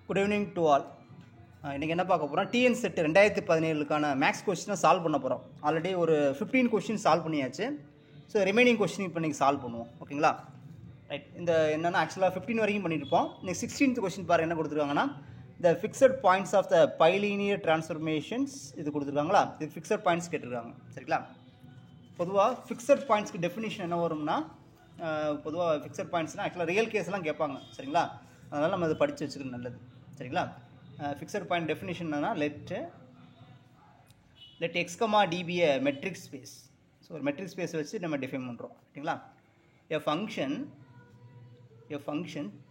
Good evening to all. இன்றைக்கி என்ன பார்க்க போகிறோம், டிஎன் செட் 2017க்கான மேக்ஸ் கொஸ்டினை சால்வ் பண்ண போகிறோம். ஆல்ரெடி ஒரு 15 கொஸ்டின் சால்வ் பண்ணியாச்சு. ஸோ ரிமைனிங் கொஸ்டின் இப்போ இன்றைக்கி சால்வ் பண்ணுவோம். ஓகேங்களா? ரைட். இந்த என்னென்னா ஆக்சுவலாக 15 வரைக்கும் பண்ணியிருப்போம். இன்னைக்கு 16th கொஸ்டின் பாருங்கள் என்ன கொடுத்துருக்காங்கன்னா, the fixed points of the bilinear transformations இது கொடுத்துருக்காங்களா, இது ஃபிக்ஸட் பாயிண்ட்ஸ் கேட்டிருக்காங்க. சரிங்களா? பொதுவாக ஃபிக்ஸட் பாயிண்ட்ஸ்க்கு டெஃபினிஷன் என்ன வரும்னா, பொதுவாக ஃபிக்ஸட் பாயிண்ட்ஸ்னால் ஆக்சுவலாக ரியல் கேஸ்லாம் கேட்பாங்க. சரிங்களா? அதனால் நம்ம அதை படித்து வச்சுக்கிறது நல்லது. சரிங்களா? ஃபிக்ஸட் பாயிண்ட் டெஃபினிஷன் என்னன்னா, let X comma D be a metric space. So ஒரு மெட்ரிக் ஸ்பேஸ் வச்சு நம்ம டிஃபைன் பண்ணுறோம். சரிங்களா? A function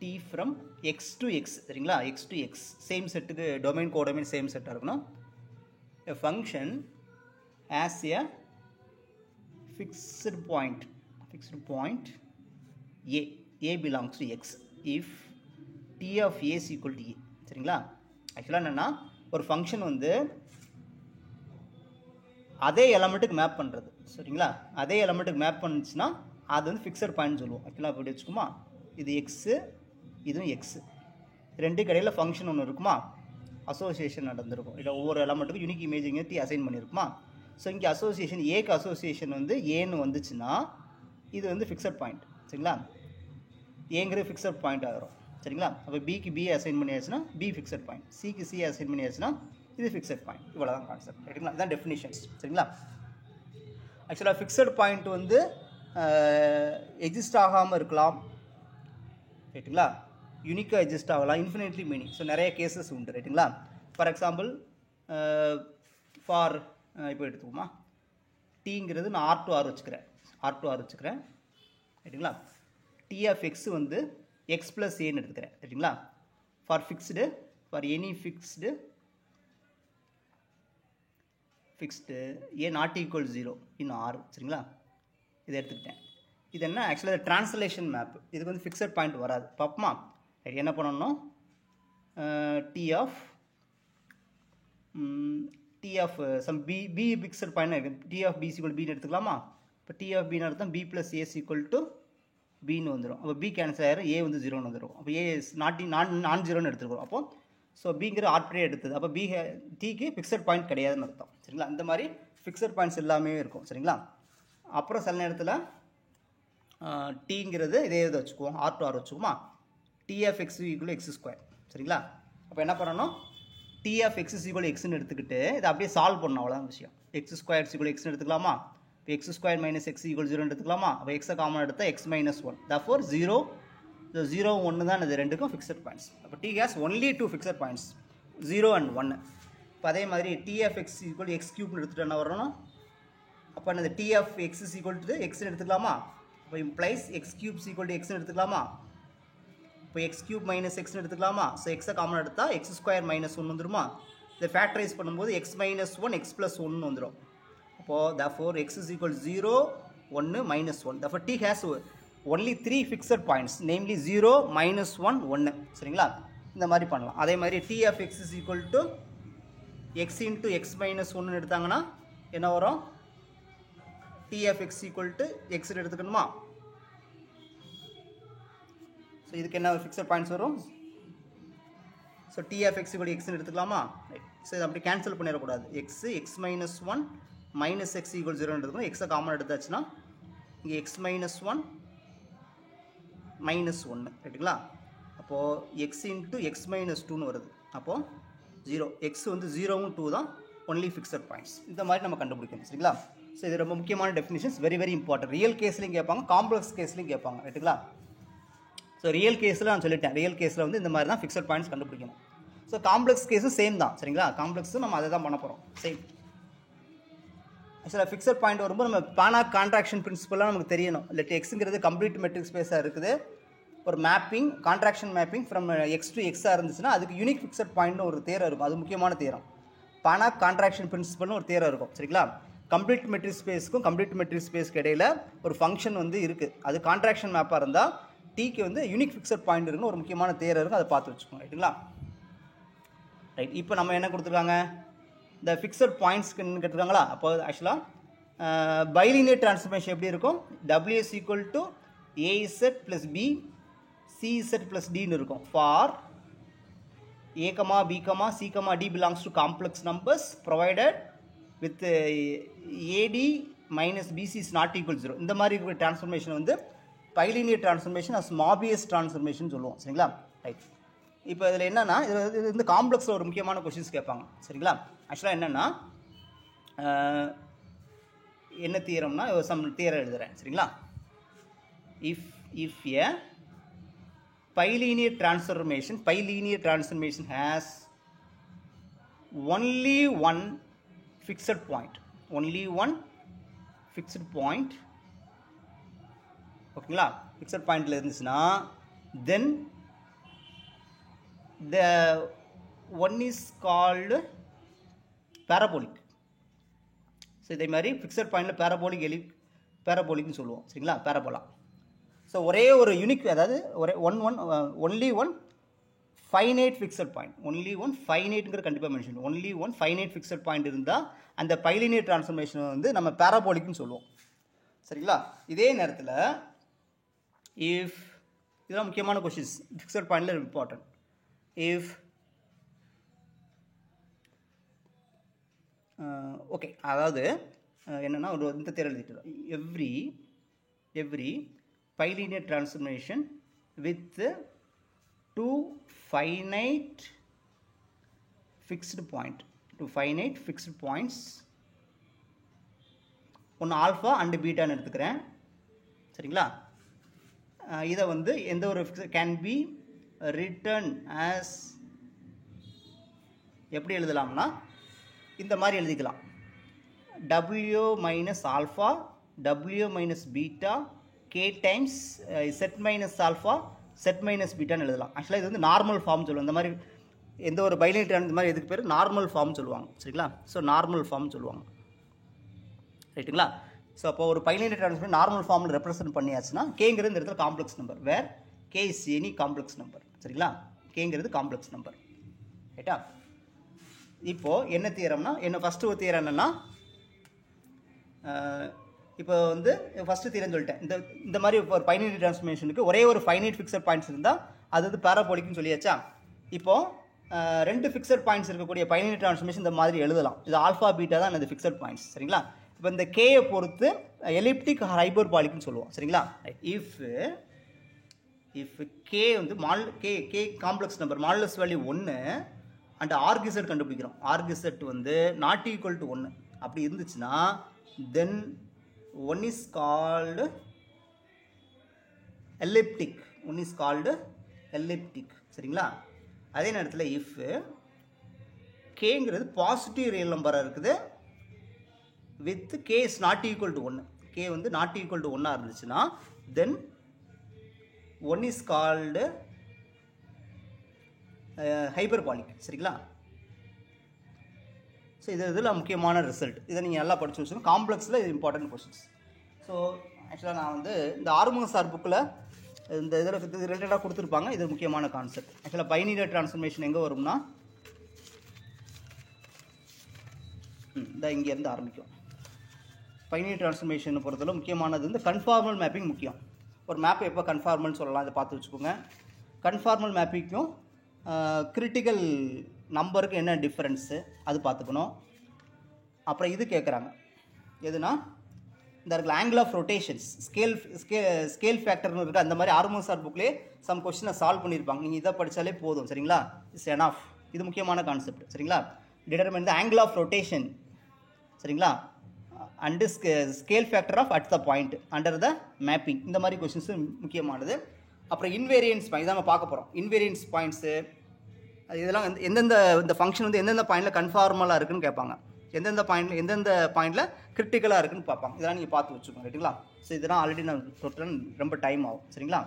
T from X to X. சரிங்களா? எக்ஸ் டு எக்ஸ் சேம் செட்டுக்கு டொமைன் கோடொமைன் சேம் செட்டாக இருக்கணும். A function as a fixed point a belongs to x if t of a is equal to a. சரிங்களா? ஆக்சுவலாக என்னென்னா, ஒரு function வந்து அதே எலமெண்ட்டுக்கு மேப் பண்ணுறது. சரிங்களா? அதே எலமெண்ட்டுக்கு மேப் பண்ணுச்சுன்னா அது வந்து ஃபிக்ஸட் பாயிண்ட் சொல்லுவோம். ஆக்சுவலாக அப்படி வச்சுக்குமா, இது எக்ஸு இதுவும் எக்ஸு, ரெண்டு கடையில் ஃபங்க்ஷன் ஒன்று இருக்குமா, அசோசியேஷன் நடந்திருக்கும். இல்லை ஒவ்வொரு எலமெண்ட்டுக்கும் யூனிக் இமேஜிங்கை டி அசைன் பண்ணியிருக்குமா. ஸோ இங்கே அசோசியேஷன் ஏக்கு அசோசியேஷன் வந்து ஏன்னு வந்துச்சுன்னா இது வந்து ஃபிக்ஸட் பாயிண்ட். சரிங்களா? ஏங்கிறது ஃபிக்ஸட் பாயிண்ட் ஆகிரும். சரிங்களா? அப்போ பிக்கு பி அசைன் பண்ணியாச்சுன்னா பி ஃபிக்ஸட் பாயிண்ட், சிக்கு சி அசைன் பண்ணியாச்சுன்னா இது ஃபிக்ஸட் பாயிண்ட். இவ்வளோ தான் கான்செப்ட். ரைட்டுங்களா? இதுதான் டெஃபினிஷன்ஸ். சரிங்களா? ஆக்சுவலாக ஃபிக்ஸட் பாயிண்ட் வந்து எக்ஸிஸ்ட் ஆகாமல் இருக்கலாம். ரைட்டுங்களா? யூனிக்காக எக்ஸிஸ்ட் ஆகலாம், இன்ஃபினிட்லி மீனிங். ஸோ நிறைய கேசஸ் உண்டு. ரைட்டுங்களா? ஃபார் எக்ஸாம்பிள், இப்போ எடுத்துக்கோமா, டீங்கிறது நான் R to R வச்சுக்கிறேன். ரைட்டுங்களா? டி ஆஃப் எக்ஸ் வந்து எக்ஸ் ப்ளஸ் ஏன்னு எடுத்துக்கிறேன். ரைட்டுங்களா? For any fixed a not equal 0 in R. சரிங்களா? இதை எடுத்துக்கிட்டேன். இது என்ன ஆக்சுவலாக ட்ரான்ஸ்லேஷன் மேப். இதுக்கு வந்து ஃபிக்ஸட் பாயிண்ட் வராது. பார்ப்போமா? என்ன பண்ணணும், T of some P fixed point இருக்குது. டி ஆஃப் பி ஈக்குவல் பின்னு எடுத்துக்கலாமா? இப்போ டி ஆஃப் பின்னு அர்த்தம் P plus A equal to பின்னு வந்துடும். அப்போ பி கேன்சல் ஆகிடும், ஏ வந்து 0ன்னு வந்துடும். அப்போ ஏ நான் 0ன்னு எடுத்துருக்கோம். அப்போ ஸோ பிங்கிற ஆர்பிட்ரே எடுத்தது. அப்போ டிக்கு ஃபிக்ஸட் பாயிண்ட் கிடையாதுன்னு அர்த்தம். சரிங்களா? இந்த மாதிரி ஃபிக்ஸட் பாயிண்ட்ஸ் எல்லாமே இருக்கும். சரிங்களா? அப்புறம் சில நேரத்தில் டீங்கிறது இதே இதை வச்சுக்குவோம், R to R வச்சுக்குமா, T of X equal X square. சரிங்களா? அப்போ என்ன பண்ணணும், டி ஆஃப் எக்ஸ் ஈக்குவல் எக்ஸ்ன்னு எடுத்துக்கிட்டு இதை அப்படியே சால்வ் பண்ணணும். அவ்வளோதான் விஷயம். எக்ஸ் ஸ்கொயர் ஈக்குவல் எக்ஸ்ன்னு எடுத்துக்கலாமா? இப்போ X square minus X equal 0 எடுத்துக்கலாமா? அப்போ எக்ஸை காமன் எடுத்தால் எக்ஸ் மைனஸ் 1. தஃபோர் 0 1 தான் இது ரெண்டுக்கும் ஃபிக்ஸட் பாயிண்ட்ஸ். அப்போ T has only 2 fixed points, 0 and 1. இப்போ அதே மாதிரி T of X equal X கியூப்னு எடுத்துகிட்டு என்ன வரணும், அப்போ அந்த T of X is equal to எக்ஸ்ன்னு எடுத்துக்கலாமா? இப்போ implies X cubes equal to எக்ஸ்ன்னு எடுத்துக்கலாமா? இப்போ எக்ஸ் கியூப் மைனஸ் எக்ஸ்ன்னு எடுத்துக்கலாமா? ஸோ எக்ஸை காமன் எடுத்தால் எக்ஸ் ஸ்கொயர் மைனஸ் 1 வந்துருமா? இதை ஃபேக்டரைஸ் பண்ணும்போது எக்ஸ் மைனஸ் 1 எக்ஸ் ப்ளஸ் 1 வந்துடும். அப்போது therefore x is equal 0 1 minus 1. therefore t has only 3 fixed points, namely 0 minus 1 1. சரிங்களா? இந்த மாதிரி பண்ணலாம். அதே மாதிரி t of x is equal to x into x minus 1 எடுத்தாங்கன்னா என்ன வரும், t of x equal to x எடுத்துக்கணுமா? ஸோ இதுக்கு என்ன ஃபிக்ஸட் பாயிண்ட்ஸ் வரும், so t of x equal x எடுத்துக்கலாமா? ரைட். ஸோ இதை அப்படி கேன்சல் பண்ணிடக்கூடாது. x minus 1 minus X equal 0 எடுத்துக்கணும். எக்ஸை காமன் எடுத்தாச்சுன்னா இங்கே எக்ஸ் மைனஸ் 1 மைனஸ் 1. ரைட்டுங்களா? அப்போது எக்ஸ் இன்ட்டு எக்ஸ் மைனஸ் 2ன்னு வருது. அப்போது 0, எக்ஸ் வந்து 0வும் 2 தான் ஒன்லி ஃபிக்ஸட் பாயிண்ட்ஸ். இந்த மாதிரி நம்ம கண்டுபிடிக்கணும். சரிங்களா? ஸோ இது ரொம்ப முக்கியமான definitions, very very important. Real கேஸ்லையும் கேட்பாங்க, காம்ப்ளெக்ஸ் கேஸ்லையும் கேட்பாங்க. ரைட்டுங்களா? ஸோ ரியல் கேஸில் நான் சொல்லிட்டேன், ரியல் கேஸில் வந்து இந்த மாதிரி தான் ஃபிக்ஸட் பாயிண்ட்ஸ் கண்டுபிடிக்கணும். ஸோ காம்ப்ளெக்ஸ் கேஸும் சேம் தான். சரிங்களா? காம்ப்ளெக்ஸும் நம்ம அதை தான் பண்ண போகிறோம். சேம். ஆக்சுவலாக ஃபிக்ஸட் பாயிண்ட் வரும்போது நம்ம பானாக் கான்ட்ராக்ஷன் பிரின்சிபலாக நமக்கு தெரியணும். லெட் எக்ஸுங்கிறது கம்ப்ளீட் மெட்ரிக் ஸ்பேஸாக இருக்குது. ஒரு mapping contraction mapping from X to எக்ஸாக இருந்துச்சுன்னா அதுக்கு யூனிக் ஃபிக்ஸட் பாயிண்ட்னு ஒரு தேரம் இருக்கும். அது முக்கியமான தேரம். பானாக் கான்ட்ராக்ஷன் பிரின்சிபல்னு ஒரு தேரம் இருக்கும். சரிங்களா? கம்ப்ளீட் மெட்ரிக் ஸ்பேஸ்க்கும் கம்ப்ளீட் மெட்ரிக் ஸ்பேஸ்க்கு இடையில் ஒரு ஃபங்க்ஷன் வந்து இருக்குது. அது கான்ட்ராக்ஷன் மேப்பாக இருந்தால் டீக்கு வந்து யூனிக் ஃபிக்ஸட் பாயிண்ட் இருக்குன்னு ஒரு முக்கியமான தேரம் இருக்கும். அதை பார்த்து வச்சுக்கோங்க. ரைட்டுங்களா? ரைட். இப்போ நம்ம என்ன கொடுத்துருக்காங்க, இந்த ஃபிக்ஸட் பாயிண்ட்ஸ்க்குன்னு கேட்டிருக்காங்களா? அப்போ ஆக்சுவலாக பைலினியர் டிரான்ஸ்ஃபர்மேஷன் எப்படி இருக்கும், WS equal to AZ plus B CZ plus Dன்னு இருக்கும். For A, B, C, D belongs to complex numbers provided with AD minus BC is not equal to 0. இந்த மாதிரி இருக்கிற டிரான்ஸ்ஃபர்மேஷன் வந்து bilinear transformation as Mobius transformation சொல்லுவோம். சரிங்களா? Right. இப்போ இதில் என்னென்னா இது வந்து காம்ப்ளெக்ஸில் ஒரு முக்கியமான கொஸ்டின்ஸ் கேட்பாங்க. சரிங்களா? ஆக்சுவலாக என்னென்னா என்ன தியரம்னா சம் தியரம் எழுதுகிறேன். சரிங்களா? if a bilinear transformation has only one fixed point, ஓகேங்களா? ஃபிக்ஸட் பாயிண்ட்ல இருந்துச்சுன்னா then the one is called parabolic. So இதே மாதிரி ஃபிக்ஸட் பாயிண்டில் பேரபோலிக்னு சொல்லுவோம். சரிங்களா? பேரபோலா. ஸோ ஒரே ஒரு யூனிக், அதாவது only one finite fixed point, கண்டிப்பாக mention, only one finite fixed point இருந்தால் அந்த பைலினியர் டிரான்ஸ்ஃபர்மேஷன் வந்து நம்ம பேரபோலிக்னு சொல்லுவோம். சரிங்களா? இதே நேரத்தில் இதெல்லாம் முக்கியமான கொஸ்டின்ஸ், ஃபிக்ஸட் பாயிண்டில் இம்பார்ட்டன்ட். ஓகே, அதாவது என்னென்னா ஒரு இந்த தேர்வு எழுதிட்டு every bilinear transformation with two finite fixed points, ஒன்று ஆல்ஃபா அண்டு பீட்டான்னு எடுத்துக்கிறேன். சரிங்களா? இதை வந்து எந்த ஒரு கேன் பி ரிட்டன் ஆஸ் எப்படி எழுதலாம்னா இந்த மாதிரி எழுதிக்கலாம். W minus alpha, W minus beta, K times Z minus alpha, Z minus betaன்னு எழுதலாம். ஆக்சுவலாக இது வந்து நார்மல் ஃபார்ம் சொல்லுவாங்க. இந்த மாதிரி எந்த ஒரு பைலினியர் இந்த மாதிரி எதுக்கு பேர் நார்மல் ஃபார்ம் சொல்லுவாங்க. சரிங்களா? ஸோ நார்மல் ஃபார்ம் சொல்லுவாங்க. ரைட்டுங்களா? ஸோ அப்போ ஒரு பைலினியர் டிரான்ஸ்ஃபார்மேஷன் நார்மல் ஃபார்மில் ரெப்ரசென்ட் பண்ணியாச்சுன்னா கேங்கிறது இந்த இடத்துல complex number, where K is any complex number. சரிங்களா? கேங்கிறது காம்ப்ளெக்ஸ் நம்பர். ரைட்டா? இப்போது என்ன தியரம்னா ஃபஸ்ட்டு ஒரு தியரம் என்னென்னா, இப்போ வந்து ஃபஸ்ட்டு தியரம் சொல்லிட்டேன். இந்த மாதிரி ஒரு பைனைட் டிரான்ஸ்ஃபர்மேஷனுக்கு ஒரே ஒரு ஃபைனைட் ஃபிக்ஸட் பாயிண்ட்ஸ் இருந்தால் அது வந்து பேராபோலிக்னு சொல்லியாச்சா. இப்போது ரெண்டு ஃபிக்ஸட் பாயிண்ட்ஸ் இருக்கக்கூடிய பைனைட் டிரான்ஸ்ஃபர்மேஷன் இந்த மாதிரி எழுதலாம். இது ஆல்ஃபா பீட்டா தான் இந்த ஃபிக்ஸட் பாயிண்ட்ஸ். சரிங்களா? இப்போ இந்த கேயை பொறுத்து எலிப்டிக் ஹைபர்பாலிக்னு சொல்லுவோம். சரிங்களா? இஃப் கே வந்து K complex number modulus value 1 and ஆர்கிசெட் கண்டுபிடிக்கிறோம். ஆர்கிசெட் வந்து நாட் ஈக்குவல் டு 1 அப்படி இருந்துச்சுன்னா then one is called elliptic. சரிங்களா? அதே நேரத்தில் இஃப் கேங்கிறது பாசிட்டிவ் ரியல் நம்பராக இருக்குது with K is not equal to 1, K வந்து நாட் ஈக்குவல் டு 1 இருந்துச்சுன்னா then one is called hyperbolic. சரிங்களா? ஸோ இதில் முக்கியமான ரிசல்ட். இதை நீங்கள் நல்லா படிச்சு வச்சுக்கோங்க. காம்ப்ளெக்ஸில் இது இம்பார்ட்டன்ட் கொஸ்டின்ஸ். ஸோ ஆக்சுவலாக நான் வந்து இந்த ஆறுமுகம் சார் புக்கில் இந்த இதில் ரிலேட்டடாக கொடுத்துருப்பாங்க. இது முக்கியமான கான்செப்ட். ஆக்சுவலாக பைனியர் டிரான்ஸ்ஃபர்மேஷன் எங்கே வரும்னா இந்த இங்கேருந்து ஆரம்பிக்கும். பைனியர் டிரான்ஸ்ஃபர்மேஷனை பொறுத்தவரை முக்கியமானது வந்து கன்ஃபார்மல் மேப்பிங் முக்கியம். ஒரு மேப் எப்போ கன்ஃபார்மல்னு சொல்லலாம், இதை பார்த்து வச்சுக்கோங்க. கன்ஃபார்மல் மேப்பிங்கும் கிரிட்டிக்கல் நம்பருக்கு என்ன டிஃப்ரென்ஸு அது பார்த்துக்கணும். அப்புறம் இது கேட்குறாங்க, எதுனா இந்த இருக்கிற ஆங்கிள் ஆஃப் ரொட்டேஷன்ஸ், ஸ்கேல் ஃபேக்டர்னு இருக்குது. அந்த மாதிரி ஆர்மோ சார் புக்லேயே சம் கொஸ்டினை சால்வ் பண்ணியிருப்பாங்க. நீங்கள் இதை படித்தாலே போதும். சரிங்களா? It's enough. இது முக்கியமான கான்செப்ட். சரிங்களா? Determine the angle of rotation. சரிங்களா? And scale factor of at the point under the mapping. இந்த மாதிரி கொஸ்டின்ஸு முக்கியமானது. அப்புறம் இன்வேரியன்ஸ் பாயிண்ட் இதான் நம்ம பார்க்க போகிறோம். இன்வேரியன்ஸ் பாயிண்ட்ஸு இதெல்லாம் எந்தெந்த இந்த ஃபங்க்ஷன் வந்து எந்தெந்த பாயிண்டில் கன்ஃபார்மலாக இருக்குன்னு கேட்பாங்க, எந்தெந்த பாயிண்டில் கிரிட்டிக்கலாக இருக்குன்னு பார்ப்பாங்க. இதெல்லாம் நீங்கள் பார்த்து வச்சுக்கோங்க. ரைட்டுங்களா? ஸோ இதெல்லாம் ஆல்ரெடி நான் சொல்கிறேன், ரொம்ப டைம் ஆகும். சரிங்களா?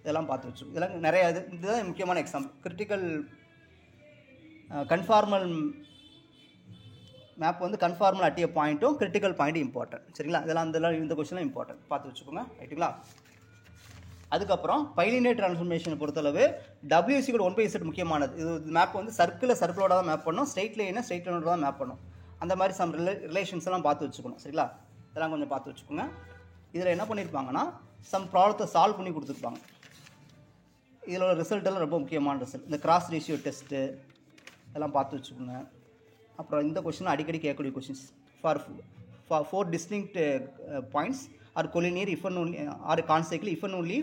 இதெல்லாம் பார்த்து வச்சுக்கோங்க. இதெல்லாம் நிறைய இதுதான் முக்கியமான எக்ஸாம்பிள். கிரிட்டிக்கல் கன்ஃபார்மல் மேப் வந்து கன்ஃபார்மல் அட்டிய பாயிண்ட்டும் கிரிட்டிக்கல் பாயிண்ட்டும் இம்பார்ட்டன்ட். சரிங்களா? இதெல்லாம் இந்த கொஸ்டின்லாம் இம்பார்ட்டன்ட், பார்த்து வச்சுக்கோங்க. ரைட்டுங்களா? அதுக்கப்புறம் பைலினியர் டிரான்ஸ்ஃபர்மேஷனை பொறுத்தளவு WC 1/Z முக்கியமானது. இது மேப் வந்து சர்க்கிளோட தான் மேப் பண்ணும், ஸ்ட்ரெயிட் லைனோட தான் மேப் பண்ணும். அந்த மாதிரி சம் ரிலேஷன்ஸ் எல்லாம் பார்த்து வச்சுக்கணும். சரிங்களா? இதெல்லாம் கொஞ்சம் பார்த்து வச்சுக்கோங்க. இதில் என்ன பண்ணியிருப்பாங்கன்னா சம் ப்ராப்ளத்தை சால்வ் பண்ணி கொடுத்துருப்பாங்க. இதில் ரிசல்ட் எல்லாம் ரொம்ப முக்கியமான ரிசல்ட். இந்த கிராஸ் ரேஷியோ டெஸ்ட்டு எல்லாம் பார்த்து வச்சுக்கோங்க. அப்புறம் இந்த கொஸ்டின் அடிக்கடி கேட்கக்கூடிய questions. For 4 distinct points are collinear if and only are concyclic if and only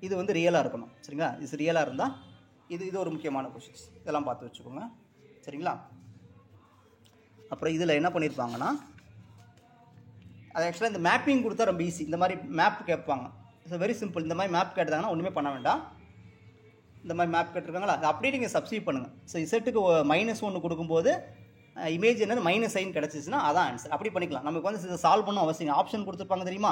இது வந்து ரியலாக இருக்கணும். சரிங்களா? இது ரியலாக இருந்தால் இது ஒரு முக்கியமான கொஸ்டின்ஸ். இதெல்லாம் பார்த்து வச்சுக்கோங்க. சரிங்களா? அப்புறம் இதில் என்ன பண்ணியிருப்பாங்கன்னா, அது ஆக்சுவலாக இந்த மேப்பிங் கொடுத்தா ரொம்ப ஈஸி. இந்த மாதிரி மேப் கேட்பாங்க. It's very simple. இந்த மாதிரி மேப் கேட்டாங்கன்னா ஒன்றுமே பண்ண வேண்டாம். இந்த மாதிரி மேப் கேட்டிருக்காங்களா, அது அப்படியே நீங்கள் சப்ஸ்டியூட் பண்ணுங்கள். ஸோ இசட்டுக்கு -1 கொடுக்கும்போது இமேஜ் என்னது -சைன் கிடச்சிச்சுன்னா அதான் ஆன்சர். அப்படி பண்ணிக்கலாம். நமக்கு வந்து இதை சால்வ் பண்ண அவசியம். ஆப்ஷன் கொடுத்துருப்பாங்க தெரியுமா,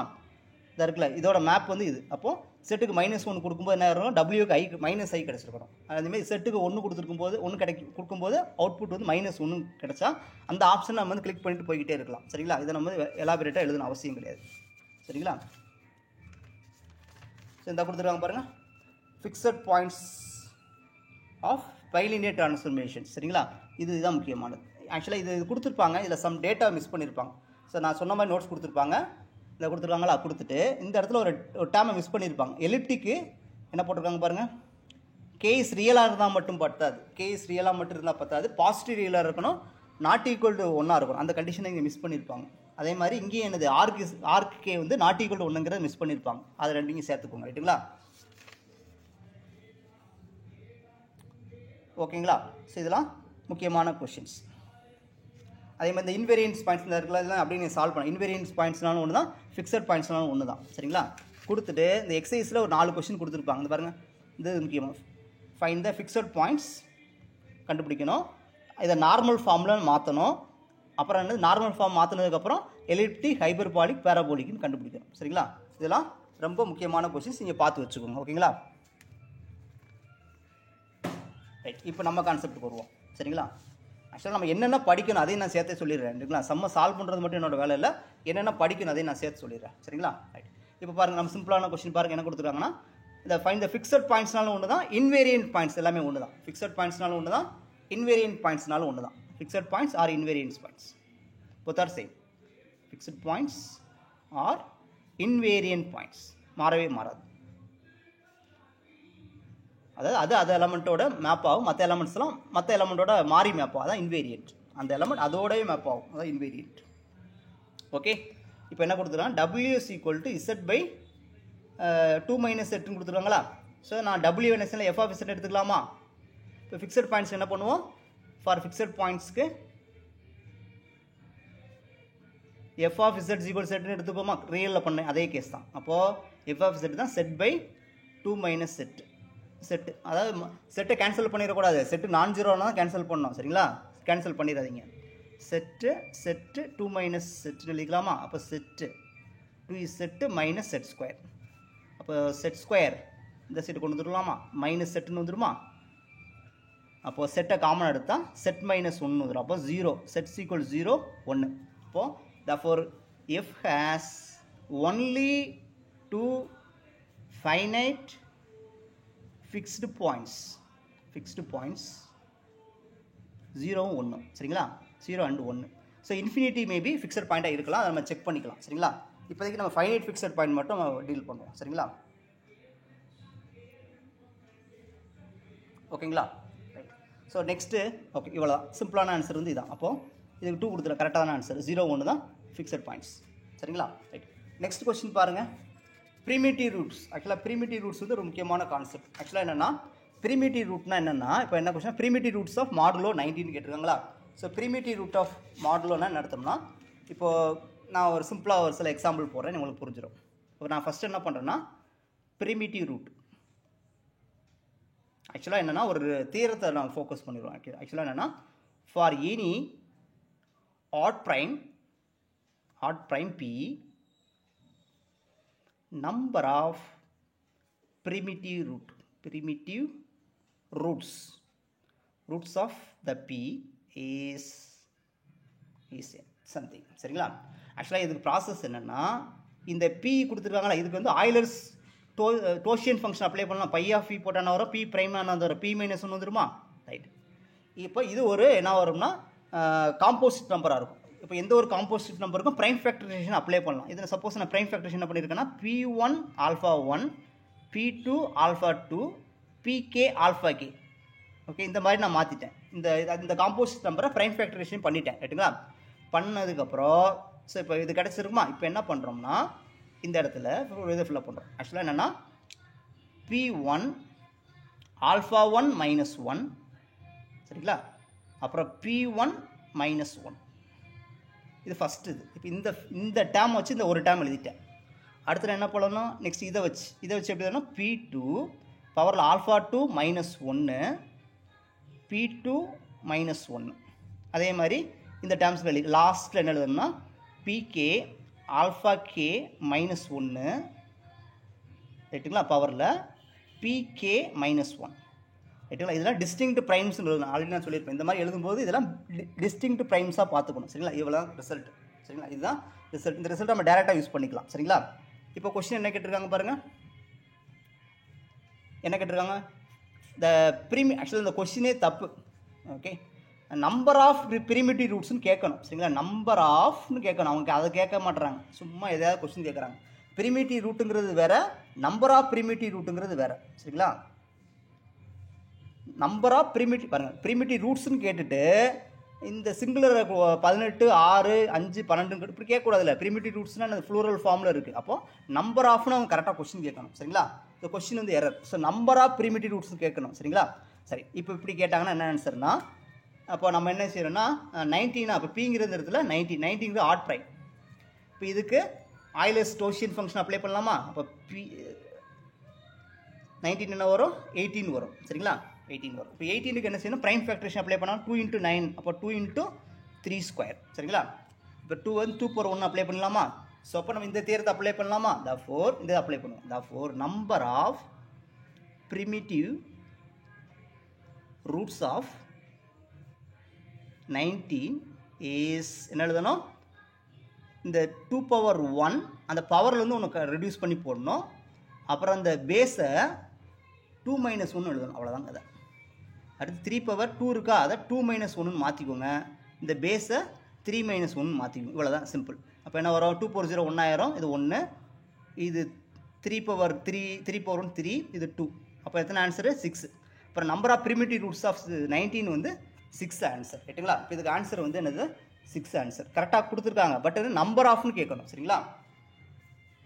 இதாக இருக்குல்ல, இதோட மேப் வந்து இது. அப்போது செட்டுக்கு -1 கொடுக்கும்போது என்ன இருக்கும், டபிள்யூக்கு -i கிடச்சிருக்கணும். அதுமாதிரி செட்டுக்கு 1 கொடுத்துருக்கும்போது கொடுக்கும்போது அவுட்புட் வந்து -1 கிடச்சா அந்த ஆப்ஷன் நம்ம வந்து கிளிக் பண்ணிட்டு போய்கிட்டே இருக்கலாம். சரிங்களா? இதை நம்ம வந்து எலாபரேட்டாக எழுதணும் அவசியம் கிடையாது. சரிங்களா? ஸோ இந்த கொடுத்துருக்காங்க பாருங்கள், fixed points of bilinear transformation. சரிங்களா? இதுதான் முக்கியமானது. ஆக்சுவலாக இது கொடுத்துருப்பாங்க, இதில் சம் டேட்டா மிஸ் பண்ணியிருப்பாங்க. ஸோ நான் சொன்ன மாதிரி நோட்ஸ் கொடுத்துருப்பாங்க, இதில் கொடுத்துருக்காங்களா, கொடுத்துட்டு இந்த இடத்துல ஒரு டேமை மிஸ் பண்ணியிருப்பாங்க. எலிப்டிக்கு என்ன போட்டிருக்காங்க பாருங்கள், கேஸ் ரியலாக இருந்தால் மட்டும் பத்தாது. கேஸ் ரியலாக மட்டும் இருந்தால் பத்தாது, பாசிட்டிவ் ரியலாக இருக்கணும், நாட் ஈக்குவல் டு 1 இருக்கணும். அந்த கண்டிஷனை இங்கே மிஸ் பண்ணியிருப்பாங்க. அதே மாதிரி இங்கேயும் என்னது ஆர்கே வந்து நாட் ஈக்குவல் டு 1ங்கிறத மிஸ் பண்ணியிருப்பாங்க. அதை ரெண்டையும் சேர்த்துக்கோங்க. ரைட்டுங்களா? ஓகேங்களா? ஸோ இதெல்லாம் முக்கியமான கொஷின்ஸ். அதே மாதிரி இந்த இன்வேரியன்ஸ் பாயிண்ட்ஸ் இருக்குல்ல, இதெல்லாம் அப்படியே நீங்கள் சால்வ் பண்ணலாம். இன்வேரியன்ஸ் பாயிண்ட்ஸ்னாலும் ஒன்று தான், ஃபிக்ஸட் பாயிண்ட்ஸ்னாலும் ஒன்று தான். சரிங்களா? கொடுத்துட்டு இந்த எக்ஸசைஸில் ஒரு 4 கொஷின் கொடுத்துருப்பாங்க. இந்த பாருங்கள், இது முக்கியமாக ஃபைண்ட் த ஃபிக்ஸட் பாயிண்ட்ஸ் கண்டுபிடிக்கணும். இதை நார்மல் ஃபார்மில் மாற்றணும். அப்புறம் என்னது, நார்மல் ஃபார்ம் மாற்றினதுக்கப்புறம் எலிப்டிக், ஹைபர்பாலிக், பேராபோலிக்னு கண்டுபிடிக்கணும். சரிங்களா? இதெல்லாம் ரொம்ப முக்கியமான கொஷின்ஸ், நீங்கள் பார்த்து வச்சுக்கோங்க. ஓகேங்களா? ரைட், இப்போ நம்ம கான்செப்ட்டுக்கு வருவோம். சரிங்களா? ஆக்சுவலாக நம்ம என்னென்ன படிக்கணும் அதையும் நான் சேர்த்து சொல்லிடுறேன். சரிங்களா? செம்ம சால்வ் பண்ணுறது மட்டும் என்னோட வேலை இல்லை, என்னென்ன படிக்கணும் அதையும் நான் சேர்த்து சொல்லிடுறேன். சரிங்களா? ரைட், இப்போ பாருங்கள், நம்ம சிம்பிளான கொஸ்டின் பாருங்கள், என்ன கொடுத்துருக்காங்கன்னா, இந்த ஃபைண்ட் த ஃபிக்ஸட் பாயிண்ட்ஸ்னாலும் ஒன்று தான், இன்வேரியன்ட் பாயிண்ட்ஸ் எல்லாமே ஒன்று தான். ஃபிக்ஸட் பாயிண்ட்ஸ்னாலும் ஒன்று தான், இன்வேரியன்ட் பாயிண்ட்ஸ்னாலும் ஒன்று தான். Fixed points or invariance points, both are same. Fixed points or invariant points, மாறவே மாறாது. அதாவது அது எலமெண்ட்டோட மேப் ஆகும், மற்ற எலமெண்ட்ஸ்லாம் மற்ற எலமெண்ட்டோட மாறி மேப் ஆகும், அதான் இன்வேரியன்ட். அந்த எலமெண்ட் அதோடய மேப் ஆகும், அதான் இன்வேரியன்ட். ஓகே, இப்போ என்ன கொடுத்துருக்காங்க, W is equal to Z by 2 minus Z கொடுத்துருக்காங்களா. ஸோ நான் W என்ன F of Z எடுத்துக்கலாமா. இப்போ ஃபிக்ஸட் பாயிண்ட்ஸ் என்ன பண்ணுவோம், ஃபார் ஃபிக்ஸட் பாயிண்ட்ஸ்க்கு F of Z is equal to Z எடுத்துக்கோமா. ரியலில் பண்ணேன் அதே கேஸ் தான். அப்போது F of Z தான் Z by 2 minus Z. Set, அதாவது செட்டை கேன்சல் பண்ணிடக்கூடாது. செட்டு நான் ஜீரோனா தான் கேன்சல் பண்ணோம். சரிங்களா? கேன்சல் பண்ணிடாதீங்க. செட்டு 2 மைனஸ் செட்டு எழுதிக்கலாமா. அப்போ Z 2 is Z minus Z square. அப்போ செட் ஸ்கொயர் இந்த செட்டு கொண்டு வந்துடலாமா, மைனஸ் செட்டுன்னு வந்துடுமா. அப்போது செட்டை காமன் எடுத்தால் செட் மைனஸ் 1 வந்துடும். அப்போ 0, செட் ஈக்குவல் 0 1. அப்போது therefore F has only 2 finite fixed points 0 1. சரிங்களா? 0 and 1. So infinity maybe fixed பாயிண்ட்டாக இருக்கலாம், அதை நம்ம செக் பண்ணிக்கலாம். சரிங்களா? இப்போதைக்கு நம்ம ஃபைனைட் ஃபிக்ஸட் பாயிண்ட் மட்டும் டீல் பண்ணுவோம். சரிங்களா? ஓகேங்களா? ரைட், ஸோ நெக்ஸ்ட்டு ஓகே, இவ்வளோ தான் சிம்பிளான ஆன்சர் வந்து இதான். அப்போது இதுக்கு 2 கொடுத்துருக்க கரெக்டான ஆன்சர் 0 1 தான் ஃபிக்ஸட் பாயிண்ட்ஸ். சரிங்களா? ரைட், நெக்ஸ்ட் கொஸ்டின் பாருங்கள், ப்ரிமிட்டிவ் ரூட்ஸ். ஆக்சுவலாக ப்ரிமிட்டிவ் ரூட்ஸ் வந்து ஒரு முக்கியமான கான்செப்ட். ஆக்சுவலாக என்னென்னா, ப்ரிமிட்டிவ் ரூட்னா என்னென்னா, இப்போ என்ன question, primitive roots of modulo 19 கேட்டிருக்காங்களா. ஸோ ப்ரிமிட்டிவ் ரூட் ஆஃப் மாடுலோனா என்ன அர்த்தம்னா, இப்போது நான் ஒரு சிம்பிளாக ஒரு சில எக்ஸாம்பிள் போடுறேன், உங்களுக்கு புரிஞ்சிடும். இப்போ நான் ஃபஸ்ட்டு என்ன பண்ணுறேன்னா, ப்ரிமிட்டிவ் ரூட் ஆக்சுவலாக என்னென்னா ஒரு தீரத்தை நான் ஃபோக்கஸ் பண்ணிடுவோம். ஆக்சுவலாக என்னென்னா, for any odd prime P, number of primitive roots of the P is something. சரிங்களா? ஆக்சுவலாக இதுக்கு ப்ராசஸ் என்னென்னா, இந்த P கொடுத்துருக்காங்களா, இதுக்கு வந்து ஆய்லர்ஸ் டோஷியன் ஃபங்க்ஷன் அப்ளை பண்ணலாம். பை ஆஃப் P போட்டான வரும், P ப்ரைம்னா வரும், P மைனஸ் 1 வந்துருமா. ரைட், இப்போ இது ஒரு என்ன வரும்னா காம்போசிட் நம்பராக இருக்கும். இப்போ எந்த ஒரு காம்போசிட் நம்பருக்கும் ப்ரைம் ஃபேக்டரைசேஷன் அப்ளை பண்ணலாம். இதில் சப்போஸ் நான் ப்ரைம் ஃபேக்டரைசேஷன் என்ன பண்ணியிருக்கேன்னா, P1 alpha 1, P2 alpha 2, PK alpha K. Okay, இந்த மாதிரி நான் மாற்றிட்டேன். இந்த காம்போசிட் நம்பரை ப்ரைம் ஃபேக்டரைசேஷன் பண்ணிட்டேன். ரைட்டுங்களா? பண்ணதுக்கப்புறம் ஸோ இப்போ இது கிடச்சிருக்குமா? இப்போ என்ன பண்ணுறோம்னா இந்த இடத்துல ஒரு இதை ஃபில்அப் பண்ணுறோம். ஆக்சுவலாக என்னென்னா P1 ஆல்ஃபா 1 மைனஸ் 1, சரிங்களா? அப்புறம் P1 மைனஸ் 1, இது ஃபஸ்ட்டு. இது இப்போ இந்த டேம் வச்சு இந்த ஒரு டேம் எழுதிட்டேன். அடுத்து என்ன பண்ணணும்? நெக்ஸ்ட் இதை வச்சு எப்படி எழுதணும்? P2 பவரில் ஆல்ஃபா 2 மைனஸ் 1, P2 மைனஸ் 1. அதே மாதிரி இந்த டேர்ம்ஸில் எழுதி லாஸ்ட்டில் என்ன எழுதணும்னா பிகே ஆல்ஃபா கே மைனஸ் 1, ரைட்டுங்களா? பவரில் பிகே மைனஸ் 1, ரைட்டுங்களா? இதெல்லாம் டிஸ்டிங்க்ட் ப்ரைம்ஸ் எழுதணும். ஆல்ரெடி நான் சொல்லியிருப்பேன். இந்த மாதிரி எழுதும்போது இதெல்லாம் டிஸ்டிங்க்ட் ப்ரைம்ஸாக பார்த்துக்கணும். சரிங்களா? இவ்வளோ ரிசல்ட். சரிங்களா? இதுதான் ரிசல்ட். இந்த ரிசல்ட் நம்ம டேரெக்டாக யூஸ் பண்ணிக்கலாம். சரிங்களா? இப்போ கொஸ்டின் என்ன கேட்டிருக்காங்க பாருங்கள். என்ன கேட்டிருக்காங்க? ஆக்சுவலாக இந்த கொஸ்டினே தப்பு. ஓகே, நம்பர் ஆஃப் பிரிமிட்டிவ் ரூட்ஸ்னு கேட்கணும். சரிங்களா? நம்பர் ஆஃப்னு கேட்கணும். அவங்க அதை கேட்க மாட்டுறாங்க. சும்மா எதாவது கொஸ்டின் கேட்குறாங்க. பிரிமிட்டிவ் ரூட்டுங்கிறது வேறு, நம்பர் ஆஃப் பிரிமிட்டிவ் ரூட்டுங்கிறது வேறு. சரிங்களா? நம்பர் ஆஃப் பிரிமிட்டிவ் பாருங்கள், பிரிமிட்டிவ் ரூட்ஸ்னு கேட்டுட்டு இந்த சிங்குலர் 18, 6, 5, 12 இப்படி கேட்கக்கூடாதுல்ல. பிரிமிட்டிவ் ரூட்ஸ்னால் அந்த ஃப்ளூரல் ஃபார்மில் இருக்குது. அப்போது நம்பர் ஆஃப்னு அவங்க கரெக்டாக கொஸ்டின் கேட்கணும். சரிங்களா? இந்த கொஸ்டின் வந்து error. So number of primitive ரூட்ஸ்னு கேட்கணும். சரிங்களா? சரி, இப்போ இப்படி கேட்டாங்கன்னா என்ன ஆன்சர்னா, அப்போ நம்ம என்ன செய்யறோம்னா 19, அப்போ பிங்கிறது இடத்துல 19ங்கிறது ஆட் ப்ரைம். இப்போ இதுக்கு ஆய்லர்ஸ் டோஷியன் ஃபங்க்ஷன் அப்ளை பண்ணலாமா? அப்போ பி 19 என்ன வரும்? 18 வரும். சரிங்களா? 18 வரும். இப்போ 18க்கு என்ன செய்யணும்? ப்ரைம் ஃபேக்டரேஷன் அப்ளை பண்ணால் 2 × 9, அப்போ 2 × 3². சரிங்களா? இப்போ 2 வந்து 2/1 அப்ளை பண்ணலாமா? ஸோ அப்போ நம்ம இந்த தேர்தல் அப்ளை பண்ணலாமா? therefore இந்த அப்ளை பண்ணுவோம். therefore number of primitive roots of 19 is என்ன எழுதணும்? இந்த 2/1 அந்த பவரில் வந்து உனக்கு ரெடியூஸ் பண்ணி போடணும். அப்புறம் அந்த பேஸை 2 - 1 எழுதணும். அவ்வளோதாங்க. அதை அடுத்து 3/2 இருக்கா, அதை 2 - 1 மாற்றிக்கோங்க. இந்த பேஸை 3 - 1 மாற்றிக்கோங்க. இவ்வளோதான், சிம்பிள். அப்போ என்ன வரும்? 2/0 1 ஆயிரும். இது 1, இது 3/1 3, இது 2. அப்போ எத்தனை ஆன்சரு? 6. அப்புறம் number of primitive roots of 19 வந்து 6 ஆன்சர். ரைட்டுங்களா? இப்போ இதுக்கு ஆன்சர் வந்து என்னது? 6 ஆன்சர். கரெக்டாக கொடுத்துருக்காங்க. பட் இது நம்பர் ஆஃப்னு கேட்கணும். சரிங்களா?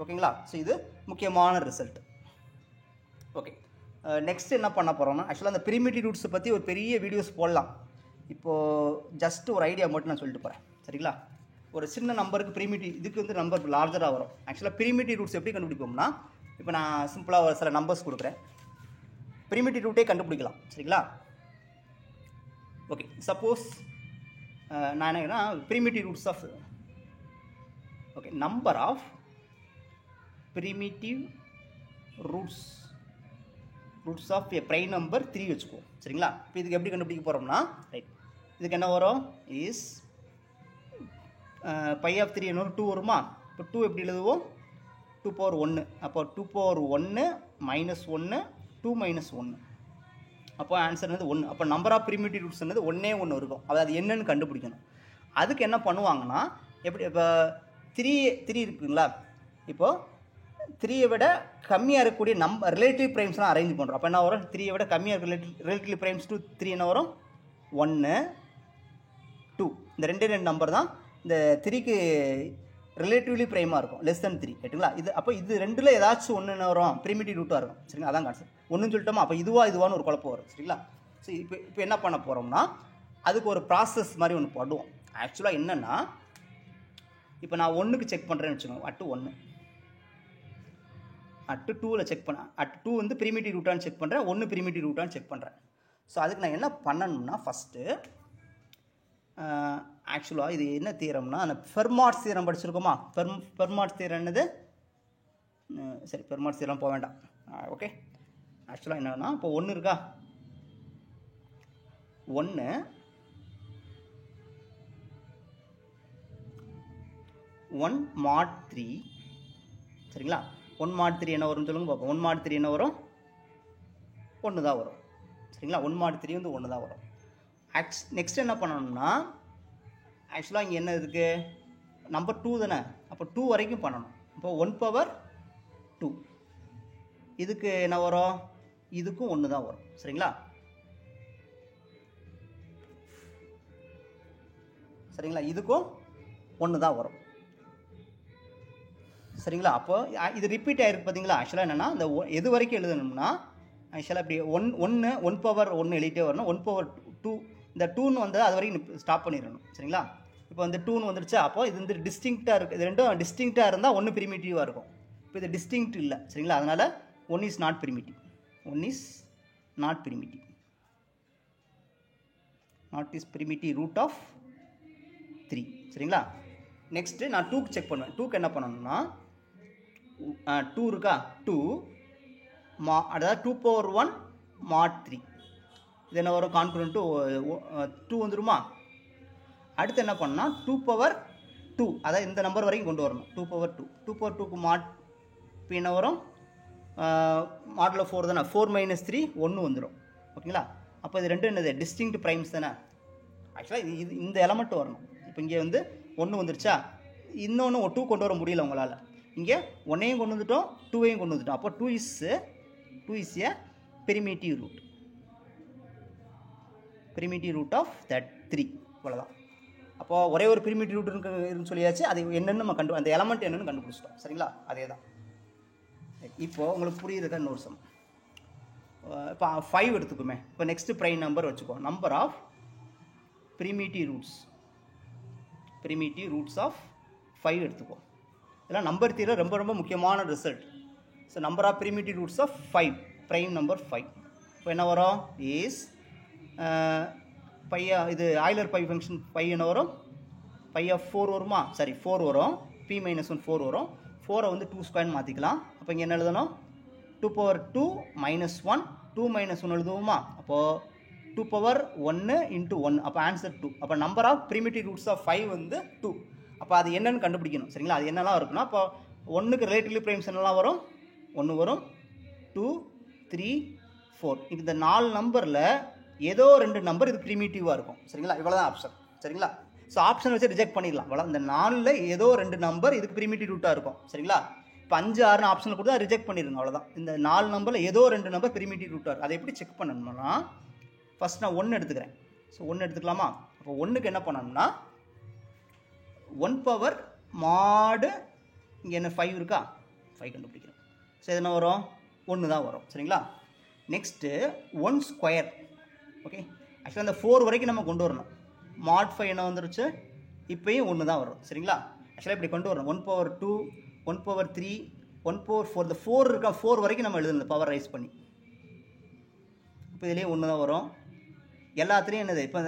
ஓகேங்களா? ஸோ இது முக்கியமான ரிசல்ட். ஓகே, நெக்ஸ்ட் என்ன பண்ண போகிறோம்னா, ஆக்சுவலாக அந்த பிரிமிட்டிவ் ரூட்ஸை பற்றி ஒரு பெரிய வீடியோஸ் போடலாம். இப்போது ஜஸ்ட் ஒரு ஐடியா மட்டும் நான் சொல்லிட்டு போகிறேன். சரிங்களா? ஒரு சின்ன நம்பருக்கு பிரிமிட்டிவ், இதுக்கு வந்து நம்பர் லார்ஜராக வரும். ஆக்சுவலாக பிரிமிட்டிவ் ரூட்ஸ் எப்படி கண்டுபிடிப்போம்னா, இப்போ நான் சிம்பிளாக சில நம்பர்ஸ் கொடுக்குறேன். பிரிமிட்டிவ் ரூட்டே கண்டுபிடிக்கலாம். சரிங்களா? ஓகே, சப்போஸ் நான் என்ன primitive roots of number of primitive roots of a prime number 3 வச்சுக்குவோம். சரிங்களா? இப்போ இதுக்கு எப்படி கண்டுபிடிக்க போகிறோம்னா, ரைட், இதுக்கு என்ன வரும்? இஸ் பை ஆஃப் 3 என்ன 2 வருமா? இப்போ 2 எப்படி எழுதுவோம்? 2/1. அப்போ 2/1 - 1 2 - 1. அப்போ ஆன்சர் வந்து 1. அப்போ நம்பர் ஆஃப் பிரிமிட்டிவ் ரூட்ஸ் என்னது? 1 இருக்கும். அதாவது என்னன்னு கண்டுபிடிக்கணும். அதுக்கு என்ன பண்ணுவாங்கன்னா, எப்படி இப்போ 3 இருக்குங்களா? இப்போது 3ஐ விட கம்மியாக இருக்கக்கூடிய ரிலேட்டிவ் ப்ரைம்ஸ்லாம் அரேஞ்ச் பண்ணுறோம். அப்போ என்ன வரும்? 3ஐ விட கம்மியாக இருக்க ரிலேட்டிவ் ப்ரைம்ஸ் 3 என்ன வரும்? 1 2. இந்த 2 நம்பர் தான் இந்த 3க்கு ரிலேட்டிவ்லி ப்ரைமாக இருக்கும், லெஸ் தென் 3. ரைட்டுங்களா? இது அப்போ இது ரெண்டில் ஏதாச்சும் ஒன்று என்ன வரும்? பிரிமிட்டிவ் ரூட்டாக இருக்கும். சரிங்களா? அதான் கான்செப்ட். ஒன்றுன்னு சொல்லிட்டோமா? அப்போ இதுவான்னு ஒரு குழப்பம் வரும். சரிங்களா? ஸோ இப்போ என்ன பண்ண போகிறோம்னா, அதுக்கு ஒரு ப்ராசஸ் மாதிரி ஒன்று பண்ணுவோம். ஆக்சுவலாக என்னென்னா, இப்போ நான் 1க்கு செக் பண்ணுறேன்னு வச்சுக்கோங்க. அட்டு 1 அட்டு 2ல் செக் பண்ண, அட்டு 2 வந்து பிரிமிட்டிவ் ரூட்டான்னு செக் பண்ணுறேன், 1 பிரிமிட்டிவ் ரூட்டான்னு செக் பண்ணுறேன். ஸோ அதுக்கு நான் என்ன பண்ணணும்னா, ஃபஸ்ட்டு ஆக்சுவலாக இது என்ன தியரம்னா, அந்த ஃபெர்மாட்ஸ் தியரம் படிச்சிருக்கோமா? ஃபெர்மாட்ஸ் தியரம் என்னது? சரி, ஃபெர்மாட்ஸ் தியரம் போக வேண்டாம். ஓகே, ஆக்சுவலாக என்னன்னா, இப்போ 1 இருக்கா? 1 1 mod 3. சரிங்களா? 1 mod 3 என்ன வரும்னு சொல்லுங்க பார்ப்போம். 1 mod 3 என்ன வரும்? 1 தான் வரும். சரிங்களா? 1 mod 3 வந்து 1 தான் வரும். நெக்ஸ்ட் என்ன பண்ணணும்னா, ஆக்சுவலாக இங்கே என்ன இருக்குது? நம்பர் 2 தானே? அப்போ 2 வரைக்கும் பண்ணணும். இப்போ 1/2 இதுக்கு என்ன வரும்? இதுக்கும் 1 தான் வரும். சரிங்களா? சரிங்களா? இதுக்கும் 1 தான் வரும். சரிங்களா? அப்போ இது ரிப்பீட் ஆகிருக்கு பார்த்தீங்களா? ஆக்சுவலாக என்னென்னா இந்த எது வரைக்கும் எழுதணும்னா ஆக்சுவலாக இப்படி 1 பவர் 1 எழுதிட்டே வரணும். 1 பவர் 2 இந்த 2ன்னு வந்து அது வரைக்கும் ஸ்டாப் பண்ணிடணும். சரிங்களா? இப்போ வந்து 2ன்னு வந்துடுச்சு. அப்போ இது வந்து டிஸ்டிங்க்டாக இருக்குது. இது ரெண்டும் டிஸ்டிங்க்டாக இருந்தால் 1 பிரிமிட்டிவாக இருக்கும். இப்போ இது டிஸ்டிங்க்ட் இல்லை. சரிங்களா? அதனால் 1 is not primitive. 1 is not primitive. Not is primitive root of 3. சரிங்களா? நெக்ஸ்ட்டு நான் 2க்கு செக் பண்ணுவேன். 2க்கு என்ன பண்ணணும்னா 2 இருக்கா? 2 அதாவது 2 பவர் 1 mod 3. இது என்ன வரும்? கான்குரண்ட் 2 வந்துருமா? அடுத்து என்ன பண்ணால் 2 பவர் 2 அதாவது இந்த நம்பர் வரைக்கும் கொண்டு வரணும். 2 பவர் 2 2 பவர் 2க்கு மாட் இப்போ என்ன வரும்? மாடலில் 4 தானே. 4 மைனஸ் 3 1 வந்துடும். ஓகேங்களா? அப்போ இது ரெண்டும் என்னது? டிஸ்டிங்க்ட் ப்ரைம்ஸ் தானே. ஆக்சுவலாக இது இந்த எலமெண்ட் வரணும். இப்போ இங்கே வந்து 1 வந்துருச்சா? இன்னொன்று 2 கொண்டு வர முடியல உங்களால். இங்கே 1ஐயும் கொண்டு வந்துட்டோம், 2ஐயும் கொண்டு வந்துட்டோம். அப்போ 2 is a primitive root. Primitive root of that 3. அவ்வளோதான். அப்போது ஒரே ஒரு பிரிமிட்டிவ் ரூட் இருக்குன்னு சொல்லியாச்சு. அது என்னென்னு நம்ம அந்த எலமெண்ட் என்னென்னு கண்டுபிடிச்சிட்டோம். சரிங்களா? அதே தான். இப்போது உங்களுக்கு புரியுதுக்கா? இன்னொரு சம். இப்போ 5 எடுத்துக்குமே. இப்போ நெக்ஸ்ட்டு ப்ரைம் நம்பர் வச்சுக்கோ. Number of primitive roots of 5 எடுத்துக்கோ. இதெல்லாம் நம்பர் தியரியில் ரொம்ப ரொம்ப முக்கியமான result. So number of primitive roots of 5, prime number 5. இப்போ என்ன வரும்? இஸ் இது ஆய்லர் பை ஃபங்க்ஷன் 5 என்ன வரும்? பை ஆஃப் 4 வருமா? சரி 4 வரும். p - 1 4 வரும். 4ஐ வந்து 2 ஸ்கொயர்னு மாற்றிக்கலாம். அப்போ இங்கே என்ன எழுதணும்? 2 பவர் 2 -1 2 - 1 எழுதுவோமா? அப்போது 2 பவர் 1 × 1. அப்போ ஆன்சர் 2. அப்போ number of primitive roots of 5 வந்து 2. அப்போ அது என்னன்னு கண்டுபிடிக்கணும். சரிங்களா? அது என்னெல்லாம் இருக்குன்னா இப்போ 1க்கு ரிலேட்டிவ்லி ப்ரைம்ஸ் என்னெல்லாம் வரும்? 1 வரும், 2 3 4. இந்த 4 நம்பரில் ஏதோ 2 நம்பர் இது பிரிமிட்டிவாக இருக்கும். சரிங்களா? இவ்வளோ தான் ஆப்ஷன். சரிங்களா? ஸோ ஆப்ஷன் வச்சு ரிஜெக்ட் பண்ணிடலாம். அவ்வளோ. இந்த 4ல் ஏதோ 2 நம்பர் இதுக்கு பிரிமிட்டிவ் ரூட்டாக இருக்கும். சரிங்களா? இப்போ 5 6 ஆப்ஷனில் கொடுத்தா ரிஜெக்ட் பண்ணிடுங்க. அவ்வளோதான். இந்த 4 நம்பரில் ஏதோ 2 நம்பர் பிரிமிட்டிவ் ரூட்டாக இருக்கும். அதை எப்படி செக் பண்ணணும்னா ஃபஸ்ட் நான் 1 எடுத்துக்கிறேன். ஸோ 1 எடுத்துக்கலாமா? அப்போ 1க்கு என்ன பண்ணணும்னா 1 பவர் மாடு இங்கே என்ன 5 இருக்கா? 5 கண்டுபிடிக்கிறோம். ஸோ இது என்ன வரும்? 1 தான் வரும். சரிங்களா? Next 1 square. ஓகே. ஆக்சுவலாக அந்த 4 வரைக்கும் நம்ம கொண்டு வரணும். மாட் 5 என்ன வந்துருச்சு? இப்போயும் 1 தான் வரும். சரிங்களா? ஆக்சுவலாக இப்படி கொண்டு வரணும். 1 பவர் 2 1 பவர் 3 1 பவர் 4. இந்த 4 இருக்கா? 4 வரைக்கும் நம்ம எழுதணும் பவர் ரைஸ் பண்ணி. இப்போ இதுலேயே 1 தான் வரும். எல்லாத்துலேயும் என்னது? இப்போ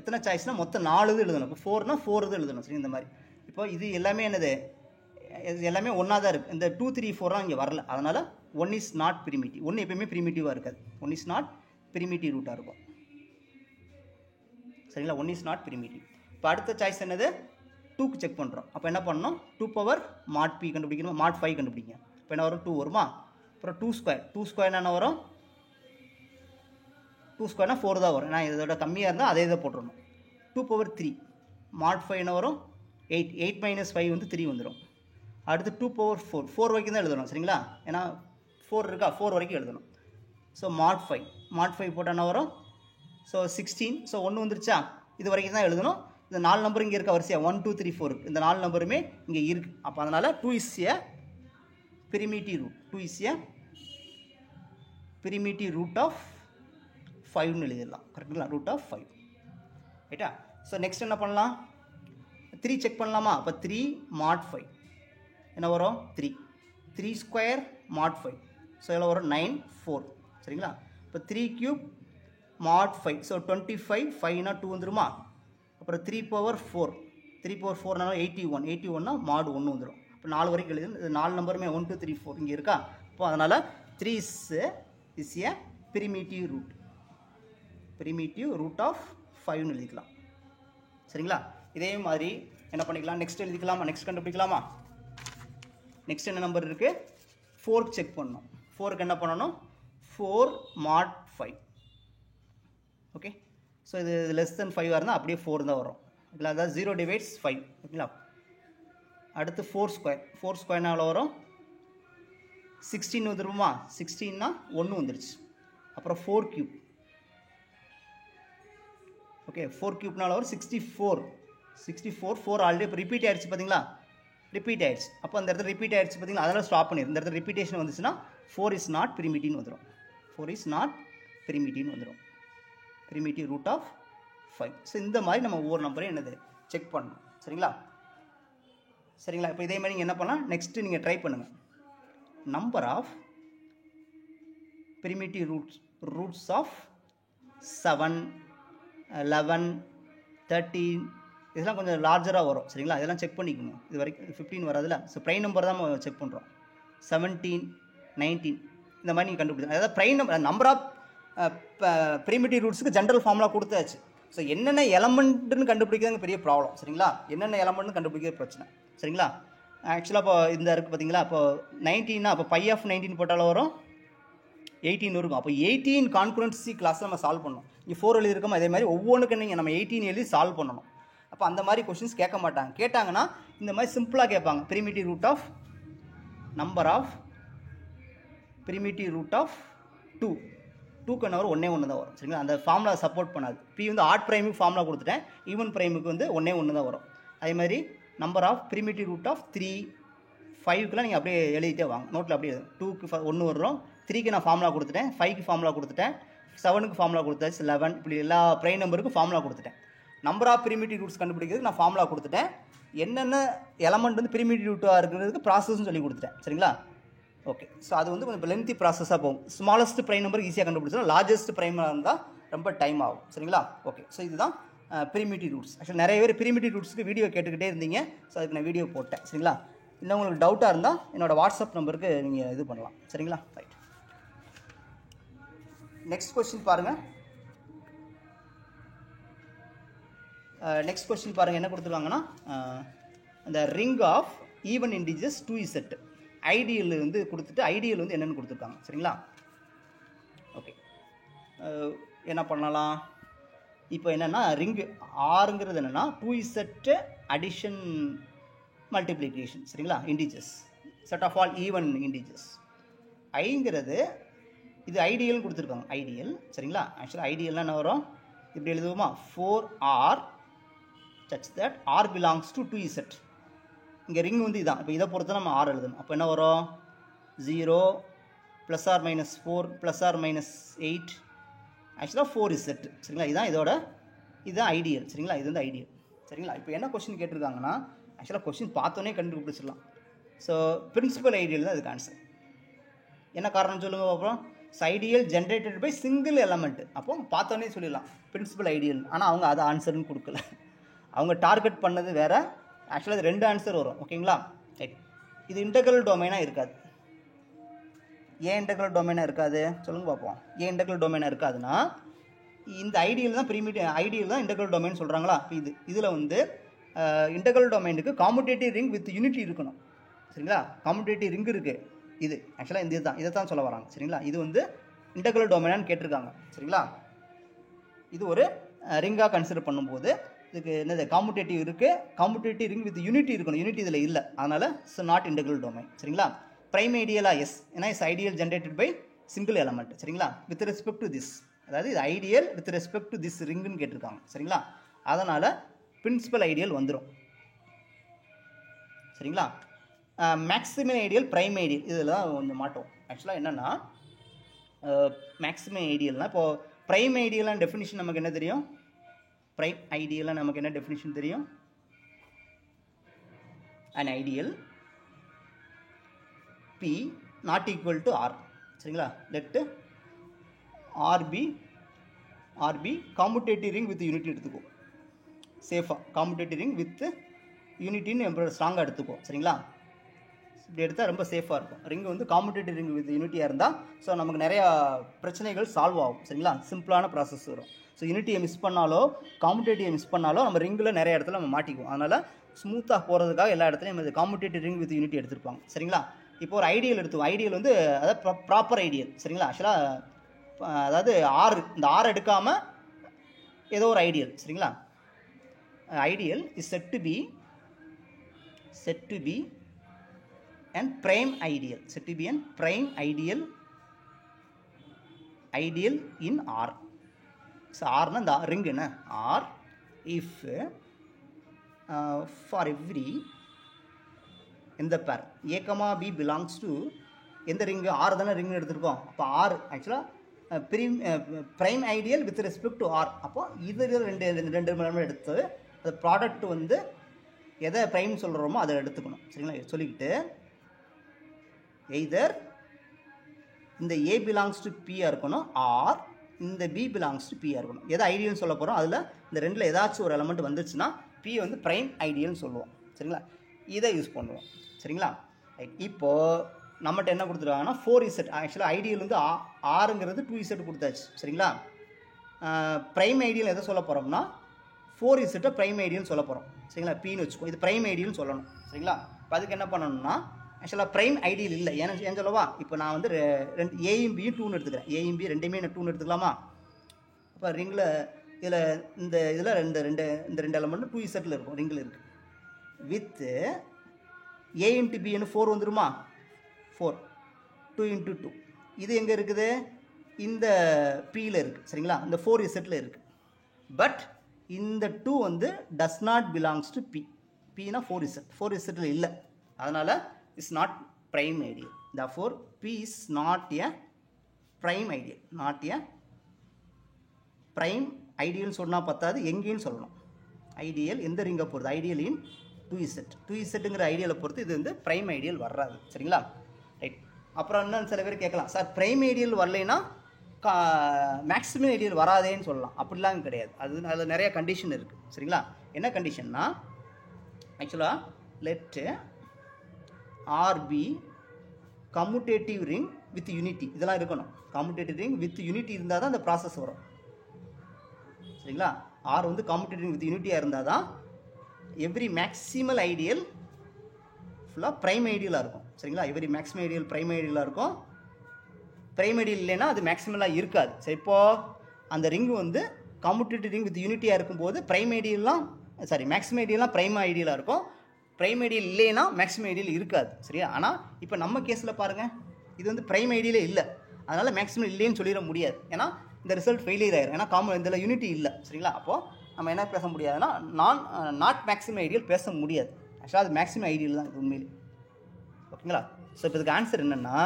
எத்தனை சாய்ஸ்னால் மொத்தம் 4 இது எழுதணும். இப்போ 4னா 4 இது எழுதணும். சரி, இந்த மாதிரி. இப்போ இது எல்லாமே என்னது? எல்லாமே ஒன்றா தான் இருக்குது. இந்த 2 3 4 இங்கே வரல. அதனால் 1 இஸ் நாட் பிரிமிட்டிவ். 1 எப்பயுமே பிரிமிட்டிவாக இருக்காது. 1 இஸ் நாட் பிரிமிட்டிவ் ரூட்டாக இருக்கும். சரிங்களா? 1 இஸ் நாட் பிரிமிட்டிவ். இப்போ அடுத்த சாய்ஸ் என்னது? 2க்கு செக் பண்ணுறோம். அப்போ என்ன பண்ணணும்? 2 பவர் மாட் p கண்டுபிடிக்கணும். மாட் 5 கண்டுபிடிங்க. இப்போ என்ன வரும்? 2 வருமா? அப்புறம் 2 ஸ்கொயர். 2 ஸ்கொயர் என்ன வரும்? 2 ஸ்கொயர்னா 4 தான் வரும். ஏன்னா இதோட கம்மியாக இருந்தால் அதே இதை போட்டுடணும். 2 பவர் 3 மாட் 5 என்ன வரும்? 8 8 - 5 வந்து 3 வந்துடும். அடுத்து 2 பவர் 4 4 வரைக்கும் தான் எழுதணும். சரிங்களா? ஏன்னா 4 இருக்கா? 4 வரைக்கும் எழுதணும். ஸோ மாட் 5 போட்டால் என்ன வரும்? ஸோ 16. ஸோ 1 வந்துருச்சா? இது வரைக்கும் தான் எழுதணும். இந்த 4 நம்பர் இங்கே இருக்க வரிசையா 1 2 3 4 இந்த 4 நம்பருமே இங்கே இருக்குது. அப்போ அதனால் 2 is a primitive root. 2 is a primitive root of 5ன்னு எழுதிடலாம். கரெக்டுங்களா? Root of 5. ரைட்டா? ஸோ நெக்ஸ்ட் என்ன பண்ணலாம்? 3 செக் பண்ணலாமா? அப்போ 3 மாட் 5 என்ன வரும்? 3 ஸ்கொயர் மாட் 5. ஸோ இதில் வரும் 9 4. சரிங்களா? இப்போ 3 கியூப் மாட் 5. ஸோ 25 5னா 2 வந்துருமா? அப்புறம் 3 பவர் 4 81 81னா மாடு 1 வந்துடும். இப்போ 4 வரைக்கும் எழுது. இது 4 நம்பருமே 1 2 3 4 இங்கே இருக்கா? இப்போ அதனால் 3 is a primitive root of 5ன்னு எழுதிக்கலாம். சரிங்களா? இதே மாதிரி என்ன பண்ணிக்கலாம்? நெக்ஸ்ட் எழுதிக்கலாமா? நெக்ஸ்ட் கண்டுபிடிக்கலாமா? நெக்ஸ்ட் என்ன நம்பர் இருக்குது? 4க்கு செக் பண்ணணும். 4க்கு என்ன பண்ணணும்? 4 மாட் 5. ஓகே. ஸோ இது லெஸ் தென் 5 இருந்தால் அப்படியே 4 தான் வரும். ஓகேங்களா? அதாவது 0 டிவைட்ஸ் 5. ஓகேங்களா? அடுத்து 4 ஸ்கொயர்னா எவ்வளோ வரும்? 16 வந்துருமா? 16னா 1 வந்துருச்சு. அப்புறம் 4 கியூப். ஓகே, 4 கியூப்னால வரும் 64. 4 ஆல்ரெடி இப்போ ரிப்பீட் ஆயிடுச்சு பார்த்தீங்களா, ரிப்பீட் ஆயிடுச்சு. அப்போ அந்த இடத்துல ரிப்பீட் ஆயிடுச்சு பார்த்தீங்களா, அதெல்லாம் ஸ்டாப் பண்ணிடும். இந்த இடத்துல ரிப்பீட்டேஷன் வந்துச்சுன்னா 4 இஸ் நாட் பிரிமிட்டிவ்னு வந்துடும். 4 இஸ் நாட் பிரிமிட்டிவ்னு வந்துடும். Primitive root of 5. ஸோ இந்த மாதிரி நம்ம ஒவ்வொரு நம்பரையும் என்னது செக் பண்ணணும். சரிங்களா? இப்போ இதே மாதிரி நீங்கள் என்ன பண்ணலாம், நெக்ஸ்ட்டு நீங்கள் ட்ரை பண்ணுங்கள். Number of primitive roots of 7, 11, 13 இதெல்லாம் கொஞ்சம் லார்ஜராக வரும். சரிங்களா? இதெல்லாம் செக் பண்ணிக்கோங்க. இது வரைக்கும் 15 வராதுல்ல. ஸோ ப்ரைம் நம்பர் தான் நம்ம செக் பண்ணுறோம். 17, 19 இந்த மாதிரி நீங்கள் கண்டுபிடிச்சோம். அதாவது ப்ரைம் நம்பர் ஆஃப் primitive ரூட்ஸுக்கு ஜென்ரல் ஃபார்முலா கொடுத்தாச்சு. ஸோ என்னென்ன எலமெண்ட்டுன்னு கண்டுபிடிக்கிறது பெரிய ப்ராப்ளம். சரிங்களா? என்னென்ன எலமெண்ட்னு கண்டுபிடிக்கிறது பிரச்சனை. சரிங்களா? ஆக்சுவலாக இப்போ இந்த இருக்குது பார்த்தீங்களா, இப்போ 19னா அப்போ பை ஆஃப் 19 போட்டாலும் வரும், 18 இருக்கும். அப்போ 18 கான்குரன்சி கிளாஸ் நம்ம சால்வ் பண்ணணும். இங்கே 4 எழுதியிருக்கோம். அதே மாதிரி ஒவ்வொன்றுக்கு நீங்கள் நம்ம 18 எழுதி சால்வ் பண்ணணும். அப்போ அந்த மாதிரி கொஷின்ஸ் கேட்க மாட்டாங்க. கேட்டாங்கன்னா இந்த மாதிரி சிம்பிளாக கேட்பாங்க. Primitive root of number of primitive root of 2க்கு என்ன வரும், 1 தான் வரும். சரிங்களா? அந்த ஃபார்முலா சப்போர்ட் பண்ணாது. பி வந்து ஆட் ப்ரைமுக்கு ஃபார்முலா கொடுத்துட்டேன், ஈவன் ப்ரைமுக்கு வந்து 1 தான் வரும். அதே மாதிரி number of primitive root of 3, 5க்குலாம் நீங்கள் அப்படியே எழுதிட்டே வாங்க, நோட்டில் அப்படியே 2க்கு 1 வரும், 3க்கு நான் ஃபார்முலா கொடுத்துட்டேன், 5க்கு ஃபார்முலா கொடுத்துட்டேன், 7க்கு ஃபார்முலா கொடுத்தாச்சு, 11 இப்படி எல்லா ப்ரைம் நம்பருக்கும் ஃபார்முலா கொடுத்துட்டேன். நம்பர் ஆஃப் பிரிமிட்டிவ் ரூட்ஸ் கண்டுபிடிக்கிறதுக்கு நான் ஃபார்முலா கொடுத்துட்டேன். என்னென்ன எலமெண்ட் வந்து பிரிமிட்டிவ் ரூட்டாக இருக்கிறதுக்கு ப்ராசஸ்ன்னு சொல்லி கொடுத்துட்டேன். சரிங்களா? ஓகே. ஸோ அது வந்து கொஞ்சம் லென்த்தி ப்ராசஸாக போகும். ஸ்மாலஸ்ட் ப்ரைம் நம்பர் ஈஸியாக கண்டுபிடிச்சோம், லார்ஜஸ்ட் ப்ரைமாக இருந்தால் ரொம்ப டைம் ஆகும். சரிங்களா? ஓகே. ஸோ இதுதான் பிரிமிட்டிவ் ரூட்ஸ். ஆக்சுவலி நிறைய பேர் பிரிமிட்டிவ் ரூட்ஸ்க்கு வீடியோ கேட்டுக்கிட்டே இருந்தீங்க. ஸோ அதுக்கு நான் வீடியோ போட்டேன். சரிங்களா? இல்லை உங்களுக்கு டவுட்டாக இருந்தால் என்னோடய வாட்ஸ்அப் நம்பருக்கு நீங்கள் இது பண்ணலாம். சரிங்களா? ரைட். நெக்ஸ்ட் கொஸ்டின் பாருங்கள். நெக்ஸ்ட் கொஸ்டின் பாருங்கள், என்ன கொடுத்துருக்காங்கன்னா, அந்த ring of even integers 2Z ideal வந்து கொடுத்துட்டு ஐடியல் வந்து என்னென்னு கொடுத்துருக்காங்க. சரிங்களா? ஓகே. என்ன பண்ணலாம் இப்போ, என்னென்னா ரிங்கு ஆறுங்கிறது என்னென்னா 2Z அடிஷன் மல்டிப்ளிகேஷன். சரிங்களா? Integers set of all even integers. ஐங்கிறது இது ஐடியல்னு கொடுத்துருக்காங்க, ஐடியல். சரிங்களா? ஆக்சுவலாக ஐடியல்னால் என்ன வரும், இப்படி எழுதுவோமா, 4R such that R belongs to 2Z. இங்கே ரிங் வந்து இதான். இப்போ இதை பொறுத்து நம்ம R எழுதணும். அப்போ என்ன வரும், 0 plus or minus 4 plus or minus 8, ஆக்சுவலாக 4Z. சரிங்களா? இதுதான் இதோட, இதுதான் ஐடியல். சரிங்களா? இது வந்து ஐடியல். சரிங்களா? இப்போ என்ன கொஸ்டின் கேட்டிருக்காங்கன்னா, ஆக்சுவலாக கொஸ்டின் பார்த்தோன்னே கண்டுபிடிச்சிடலாம். ஸோ பிரின்சிபல் ஐடியல் தான் இதுக்கு ஆன்சர். என்ன காரணம் சொல்லுங்கள் அப்புறம். Ideal generated by single element. அப்போ பார்த்தோன்னே சொல்லிடலாம் பிரின்சிபல் ஐடியல். ஆனால் அவங்க அதை ஆன்சர்னு கொடுக்கல, அவங்க டார்கெட் பண்ணது வேறு. ஆக்சுவலாக அது 2 ஆன்சர் வரும். ஓகேங்களா? ரைட். இது இன்டெக்ரல் டொமைனாக இருக்காது. ஏன் இன்டெக்ரல் டொமைனாக இருக்காது சொல்லுங்கள் பார்ப்போம். ஏன் இன்டெக்ரல் டொமைனாக இருக்காதுன்னா, இந்த ஐடியல் தான் ஐடியல் தான் இன்டெக்ரல் டொமைன் சொல்கிறாங்களா. இதில் வந்து இன்டெக்ரல் டொமைனுக்கு காமுடேட்டிவ் ரிங் வித் யூனிட்டி இருக்கணும். சரிங்களா? காமுடேட்டிவ் ரிங் இருக்குது. இது ஆக்சுவலாக இந்த இதுதான், இதை தான் சொல்ல வராங்க. சரிங்களா? இது வந்து இன்டெக்ரல் டொமைனான்னு கேட்டிருக்காங்க. சரிங்களா? இது ஒரு ரிங்காக கன்சிடர் பண்ணும்போது இதுக்கு என்னது காமுடேட்டிவ் இருக்குது, காமுடேட்டிவ் ரிங் வித் யூனிட்டி இருக்கணும். யூனிட்டி இதில் இல்லை, அதனால் இட்ஸ் நாட் இன்டெக்ரல் டொமைன். சரிங்களா? ப்ரைம் ஐடியலாக எஸ், ஏன்னா is ideal generated by single element. சரிங்களா? வித் ரெஸ்பெக்ட் டு திஸ், அதாவது இது ideal with respect to this ரிங்குன்னு கேட்டிருக்காங்க. சரிங்களா? அதனால் பிரின்சிபல் ஐடியல் வந்துடும். சரிங்களா? மேக்ஸிமம் ஐடியல், ப்ரைம் ஐடியல் இதில் தான் கொஞ்சம் மாட்டோம். ஆக்சுவலாக என்னென்னா, மேக்ஸிமம் ஐடியல்னால் இப்போது ப்ரைம் ஐடியலான டெஃபினிஷன் நமக்கு என்ன தெரியும், ப்ரைம் ஐடியலாக நமக்கு என்ன டெஃபினிஷன் தெரியும், an ideal P not equal to R. சரிங்களா? let R be commutative ring with unity எடுத்துக்கோ, சேஃபாக commutative ring with யூனிட்டின்னு ஸ்ட்ராங்காக எடுத்துக்கோ. சரிங்களா? இப்படி எடுத்தால் ரொம்ப சேஃபாக இருக்கும். ரிங் வந்து காமுடேட்டிவ் ரிங் வித் யூனிட்டியாக இருந்தால் ஸோ நமக்கு நிறையா பிரச்சனைகள் சால்வ் ஆகும். சரிங்களா? சிம்பிளான ப்ராசஸ் வரும். ஸோ யூனிட்டியை மிஸ் பண்ணாலோ காமுடேட்டிவை மிஸ் பண்ணாலோ நம்ம ரிங்கில் நிறைய இடத்துல நம்ம மாட்டிக்குவோம். அதனால் ஸ்மூத்தாக போகிறதுக்காக எல்லா இடத்துலையும் நம்ம காமுடேட்டிவ் ரிங் வித் யூனிட்டி எடுத்துருப்பாங்க. சரிங்களா? இப்போ ஒரு ஐடியல் எடுத்துவோம். ஐடியல் வந்து அதாவது ப்ராப்பர் ஐடியல். சரிங்களா? ஆக்சுவலாக அதாவது இந்த 6 எடுக்காமல் ஏதோ ஒரு ஐடியல். சரிங்களா? Ideal is set to be and prime ideal, set to be an prime ideal ideal in R. So ஆர்னா இந்த ரிங் என்ன ஆர் இஃப் ஃபார் எவ்ரி எந்த pair A comma B belongs to எந்த ரிங்கு ஆர் தானே ரிங்னு எடுத்துருக்கோம். அப்போ R ஆக்சுவலாக prime ideal with respect to R. அப்போ இது ரெண்டு மணி எடுத்து அது ப்ராடக்ட் வந்து எதை ப்ரைம் சொல்கிறோமோ அதை எடுத்துக்கணும். சரிங்களா? சொல்லிக்கிட்டு எய்தர் இந்த ஏ பிலாங்ஸ் டு பியாக இருக்கணும் ஆர் இந்த பி பிலாங்ஸ் டு பியாக இருக்கணும். எதை ஐடியல்னு சொல்ல போகிறோம் அதில் இந்த ரெண்டில் ஏதாச்சும் ஒரு எலமெண்ட் வந்துச்சுன்னா பி வந்து ப்ரைம் ஐடியல்னு சொல்லுவோம். சரிங்களா? இதை யூஸ் பண்ணுவோம். சரிங்களா? ரைட். இப்போது நம்மகிட்ட என்ன கொடுத்துருக்காங்கன்னா 4Z. ஆக்சுவலாக ஐடியல் வந்து ஆறுங்கிறது 2Z கொடுத்தாச்சு. சரிங்களா? ப்ரைம் ஐடியல் எதை சொல்ல போகிறோம்னா 4Z ப்ரைம் ஐடியல்னு சொல்ல போகிறோம். சரிங்களா? பின்னு வச்சுக்கோ, இது ப்ரைம் ஐடியல்னு சொல்லணும். சரிங்களா? இப்போ அதுக்கு என்ன பண்ணணும்னா ஆக்சுவலாக ப்ரைம் ஐடியல் இல்லை ஏன் சொல்லவா. இப்போ நான் வந்து ரெண்டு ஏயும் பியும் 2ன்னு எடுத்துக்கிறேன். ஏயும் பி ரெண்டுமே நான் 2ன்னு எடுத்துக்கலாமா. இப்போ ரிங்கில் இதில் ரெண்டு எலமெண்ட் 2Z இருக்கும் ரிங்கில் இருக்குது. வித்து ஏ இன்ட்டு பின்னு 4 வந்துடுமா. 4 2 × 2 இது எங்கே இருக்குது இந்த பியில் இருக்குது. சரிங்களா? இந்த 4Z இருக்குது. பட் இந்த 2 வந்து does not belongs to P. பினா 4Z இல்லை. அதனால் is not prime ideal. Therefore P is not a prime ideal. Not a prime ஐடியல்னு சொன்னால் பத்தாது, எங்கேன்னு சொல்லணும். ஐடியல் எந்த ரிங்கை பொறுத்து ஐடியல் இன் 2Z ஐடியலை பொறுத்து இது வந்து ப்ரைம் ஐடியல் வராது. சரிங்களா? ரைட். அப்புறம் இன்னும் சில பேர் கேட்கலாம், சார் ப்ரைம் ஐடியல் வரலைன்னா மேக்ஸிமம் ஐடியல் வராதேன்னு சொல்லலாம். அப்படிலாம் கிடையாது. அதில் நிறைய கண்டிஷன் இருக்குது. சரிங்களா? என்ன கண்டிஷன்னா ஆக்சுவலாக let R be commutative ring with unity இதெல்லாம் இருக்கணும். கம்யூட்டேட்டிவ் ரிங் வித் யூனிட்டி இருந்தால் தான் அந்த ப்ராசஸ் வரும். சரிங்களா? ஆர் வந்து கம்யூட்டேட்டிவ் ரிங் வித் யூனிட்டியாக இருந்தால் தான் எவ்ரி மேக்ஸிமல் ஐடியல் ஃபுல்லாக ப்ரைம் ஐடியலாக இருக்கும். சரிங்களா? எவ்ரி மேக்ஸிமம் ஐடியல் ப்ரைம் ஐடியலாக இருக்கும். ப்ரைம் ஐடியல் இல்லைன்னா அது மேக்ஸிமலாக இருக்காது. சரி, இப்போது அந்த ரிங்கு வந்து கம்யூட்டேட்டிவ் ரிங் வித் யூனிட்டியாக இருக்கும்போது ப்ரைம் ஐடியல்லாம் மேக்ஸிமம் ஐடியல்லாம் ப்ரைம் ஐடியலாக இருக்கும். ப்ரைம் ஐடியல் இல்லைன்னா மேக்ஸிமம் ஐடியல் இருக்காது. சரியா? ஆனால் இப்போ நம்ம கேஸில் பாருங்கள், இது வந்து ப்ரைம் ஐடியலே இல்லை. அதனால் மேக்ஸிமம் இல்லைன்னு சொல்லிட முடியாது. ஏன்னா இந்த ரிசல்ட் ஃபெயிலியர் ஆயிரும். ஏன்னா இதில் யூனிட்டி இல்லை. சரிங்களா? அப்போது நம்ம என்ன பேச முடியாதுன்னா நாட் மேக்ஸிமம் ஐடியல் பேச முடியாது. ஆக்சுவலாக அது மேக்ஸிமம் ஐடியல் தான் இது உண்மையிலே. ஓகேங்களா? ஸோ இப்போ இதுக்கு ஆன்சர் என்னென்னா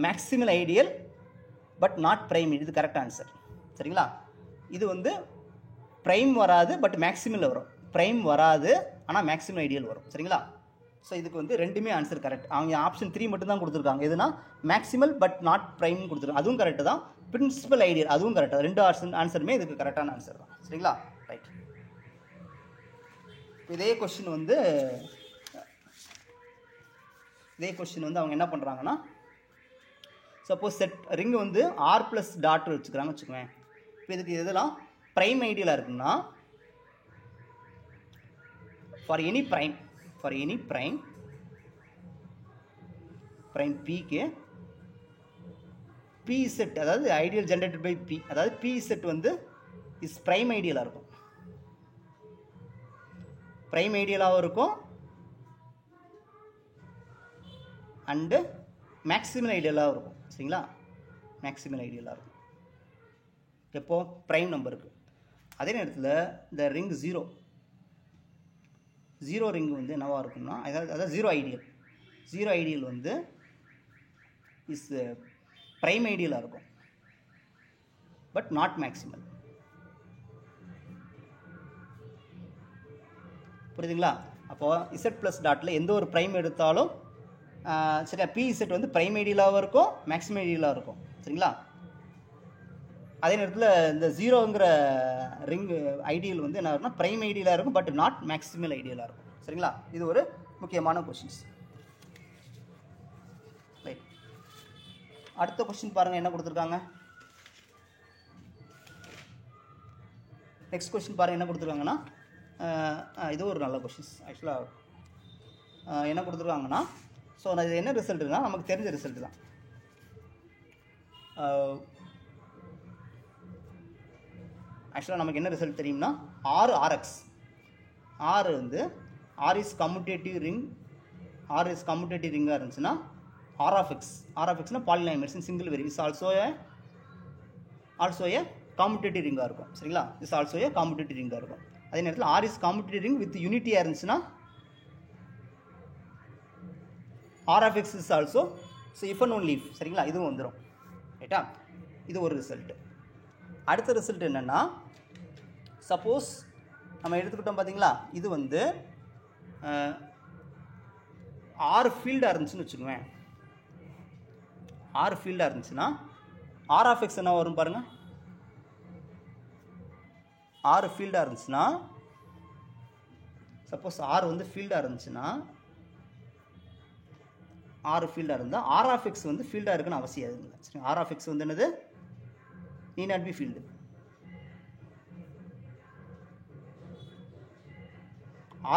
maximal ideal but not prime. இது கரெக்ட் ஆன்சர். சரிங்களா? இது வந்து ப்ரைம் வராது பட் மேக்ஸிமில் வரும். ப்ரைம் வராது ஆனால் மேக்ஸிமம் ஐடியல் வரும். சரிங்களா? ஸோ இதுக்கு வந்து ரெண்டுமே ஆன்சர் கரெக்ட். அவங்க ஆப்ஷன் 3 மட்டும் தான் கொடுத்துருக்காங்க. எதுனா மேக்ஸிமல் பட் நாட் ப்ரைம் கொடுத்துருக்காங்க. அதுவும் கரெக்டு தான். பிரின்சிபல் ஐடியல் அதுவும் கரெக்டாக. ரெண்டு ஆன்சருமே இதுக்கு கரெக்டான ஆன்சர் தான். சரிங்களா? ரைட். இதே கொஸ்டின் வந்து அவங்க என்ன பண்ணுறாங்கன்னா சப்போஸ் செட் ரிங்கு வந்து ஆர் ப்ளஸ் டாட் வச்சுக்கிறாங்க வச்சுக்குவேன். இப்போ இதுக்கு இதெல்லாம் ப்ரைம் ஐடியலாக இருக்குன்னா ஃபார் எனி ப்ரைம் பிக்கு பி செட் அதாவது ஐடியல் ஜென்ரேட்டட் பை பி அதாவது பி செட் வந்து இஸ் ப்ரைம் ஐடியலாக இருக்கும். ப்ரைம் ஐடியலாகவும் இருக்கும் அண்டு மேக்ஸிமல் ஐடியலாகவும் இருக்கும். சரிங்களா? மேக்ஸிமல் ஐடியலாக இருக்கும் எப்போ ப்ரைம் நம்பருக்கு. அதே நேரத்தில் இந்த ரிங் ஜீரோ ரிங் வந்து என்னவாக இருக்கும்னா அதாவது ஜீரோ ஐடியல் வந்து இஸ் ப்ரைம் ஐடியலாக இருக்கும் பட் நாட் மேக்ஸிமல். புரியுதுங்களா? அப்போது இசட் ப்ளஸ் டாட்டில் எந்த ஒரு ப்ரைம் எடுத்தாலும் சரியா பி இசட் வந்து ப்ரைம் ஐடியலாகவும் இருக்கும் மேக்ஸிமம் ஐடியலாக இருக்கும். சரிங்களா? அதே நேரத்தில் இந்த ஜீரோங்கிற ரிங் ஐடியல் வந்து என்ன இருக்குன்னா ப்ரைம் ஐடியலாக இருக்கும் பட் நாட் மேக்ஸிமல் ஐடியலாக இருக்கும். சரிங்களா? இது ஒரு முக்கியமான கொஸ்டின்ஸ். ரைட். அடுத்த கொஸ்டின் பாருங்கள் என்ன கொடுத்துருக்காங்க. நெக்ஸ்ட் கொஸ்டின் பாருங்கள் என்ன கொடுத்துருக்காங்கன்னா இது ஒரு நல்ல கொஸ்டின்ஸ். ஆக்சுவலாக என்ன கொடுத்துருக்காங்கன்னா ஸோ இது என்ன ரிசல்ட்டுனா நமக்கு தெரிஞ்ச ரிசல்ட் தான். ஆக்சுவலாக நமக்கு என்ன ரிசல்ட் தெரியும்னா ஆர்எக்ஸ் ஆர் வந்து ஆர் இஸ் கம்யூட்டேட்டிவ் ரிங்காக இருந்துச்சுன்னா R of x னா polynomials in single variable is also a commutative ரிங்காக இருக்கும். சரிங்களா? இஸ் ஆல்சோ ஏ காம்படிட்டிவ் ரிங்காக இருக்கும். அதே நேரத்தில் R is commutative ring with யூனிட்டியாக இருந்துச்சுன்னா R of x is also if and only if. சரிங்களா? இதுவும் வந்துடும். ரைட்டா? இது ஒரு ரிசல்ட். அடுத்த ரிசல்ட் என்னென்னா, சப்போஸ் நம்ம எடுத்துக்கிட்டோம் பார்த்தீங்களா, இது வந்து R ஃபீல்டாக இருந்துச்சுன்னு வச்சுக்குவேன். R ஃபீல்டாக இருந்துச்சுன்னா R of x என்ன வரும் பாருங்கள். R ஃபீல்டாக இருந்துச்சுன்னா, சப்போஸ் R வந்து ஃபீல்டாக இருந்துச்சுன்னா, R ஃபீல்டாக இருந்தால் R of x வந்து ஃபீல்டாக இருக்குன்னு அவசியம் இல்லை. சரி, R of x வந்து என்னது? NEET not B field.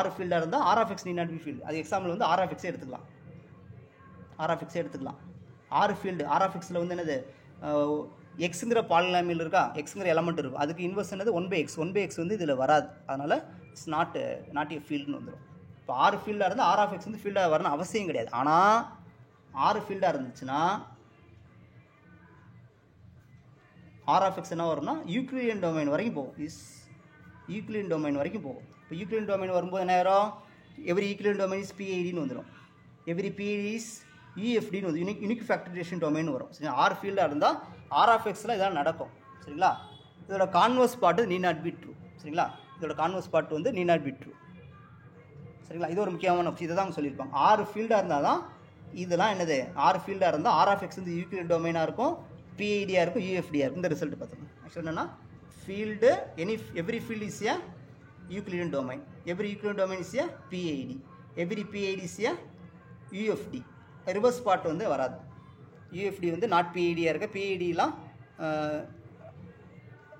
R ஃபீல்டாக இருந்தால் R of x NEET not B field. அது எக்ஸாம்பிள் வந்து R of x எடுத்துக்கலாம். R of x எடுத்துக்கலாம். R ஃபீல்டு R of xல வந்து என்னது? எக்ஸுங்கிற பாலினாமியல் இருக்கா, எக்ஸுங்கிற எலமெண்ட் இருக்கும். அதுக்கு இன்வர்ஸ் என்னது? 1/x. 1/x வந்து இதில் வராது. அதனால் இட்ஸ் நாட் ஏ ஃபீல்டுன்னு வந்துடும். இப்போ R ஃபீல்டாக இருந்தால் R of x வந்து ஃபீல்டாக வரணும் அவசியம் கிடையாது. ஆனால் R ஃபீல்டாக இருந்துச்சுன்னா R of x என்ன வரும்னா யூக்ளிடியன் டொமைன் வரைக்கும் போகும். யூக்ளிடியன் டொமைன் வரைக்கும் போகும். இப்போ யூக்ளிடியன் டொமைன் வரும்போது என்ன ஆயிரும்? எவ்ரி யூக்ளிடியன் டொமைன் இஸ் PIDன்னு வந்துடும். எவ்ரி PID இஸ் UFDன்னு வந்து யூனிக் ஃபேக்டரைசேஷன் டொமைன் வரும். சரி, R ஃபீல்டாக இருந்தால் R of xல இதெல்லாம் நடக்கும். சரிங்களா? இதோட converse part NEET not be true. சரிங்களா? இதோட கான்வர்ஸ் பார்ட் வந்து நீட் நாட் பி ட்ரூ. சரிங்களா? இது ஒரு முக்கியமான இதை தான் சொல்லியிருப்பாங்க. R ஃபீல்டாக இருந்தால் தான் இதெல்லாம் என்னது? R ஃபீல்டாக இருந்தால் R of x வந்து யூக்ளிடியன் டொமைனாக இருக்கும், PIDயாக இருக்கும், UFDயாக இருக்கும். இந்த ரிசல்ட் பார்த்துக்கணும். ஆக்சுவலாக என்னென்னா, field every field is a Euclidean domain, every Euclidean domain is a PID, every PID is a UFD. Reverse part வந்து வராது. UFD வந்து நாட் PIDயாக இருக்க, PIDலாம்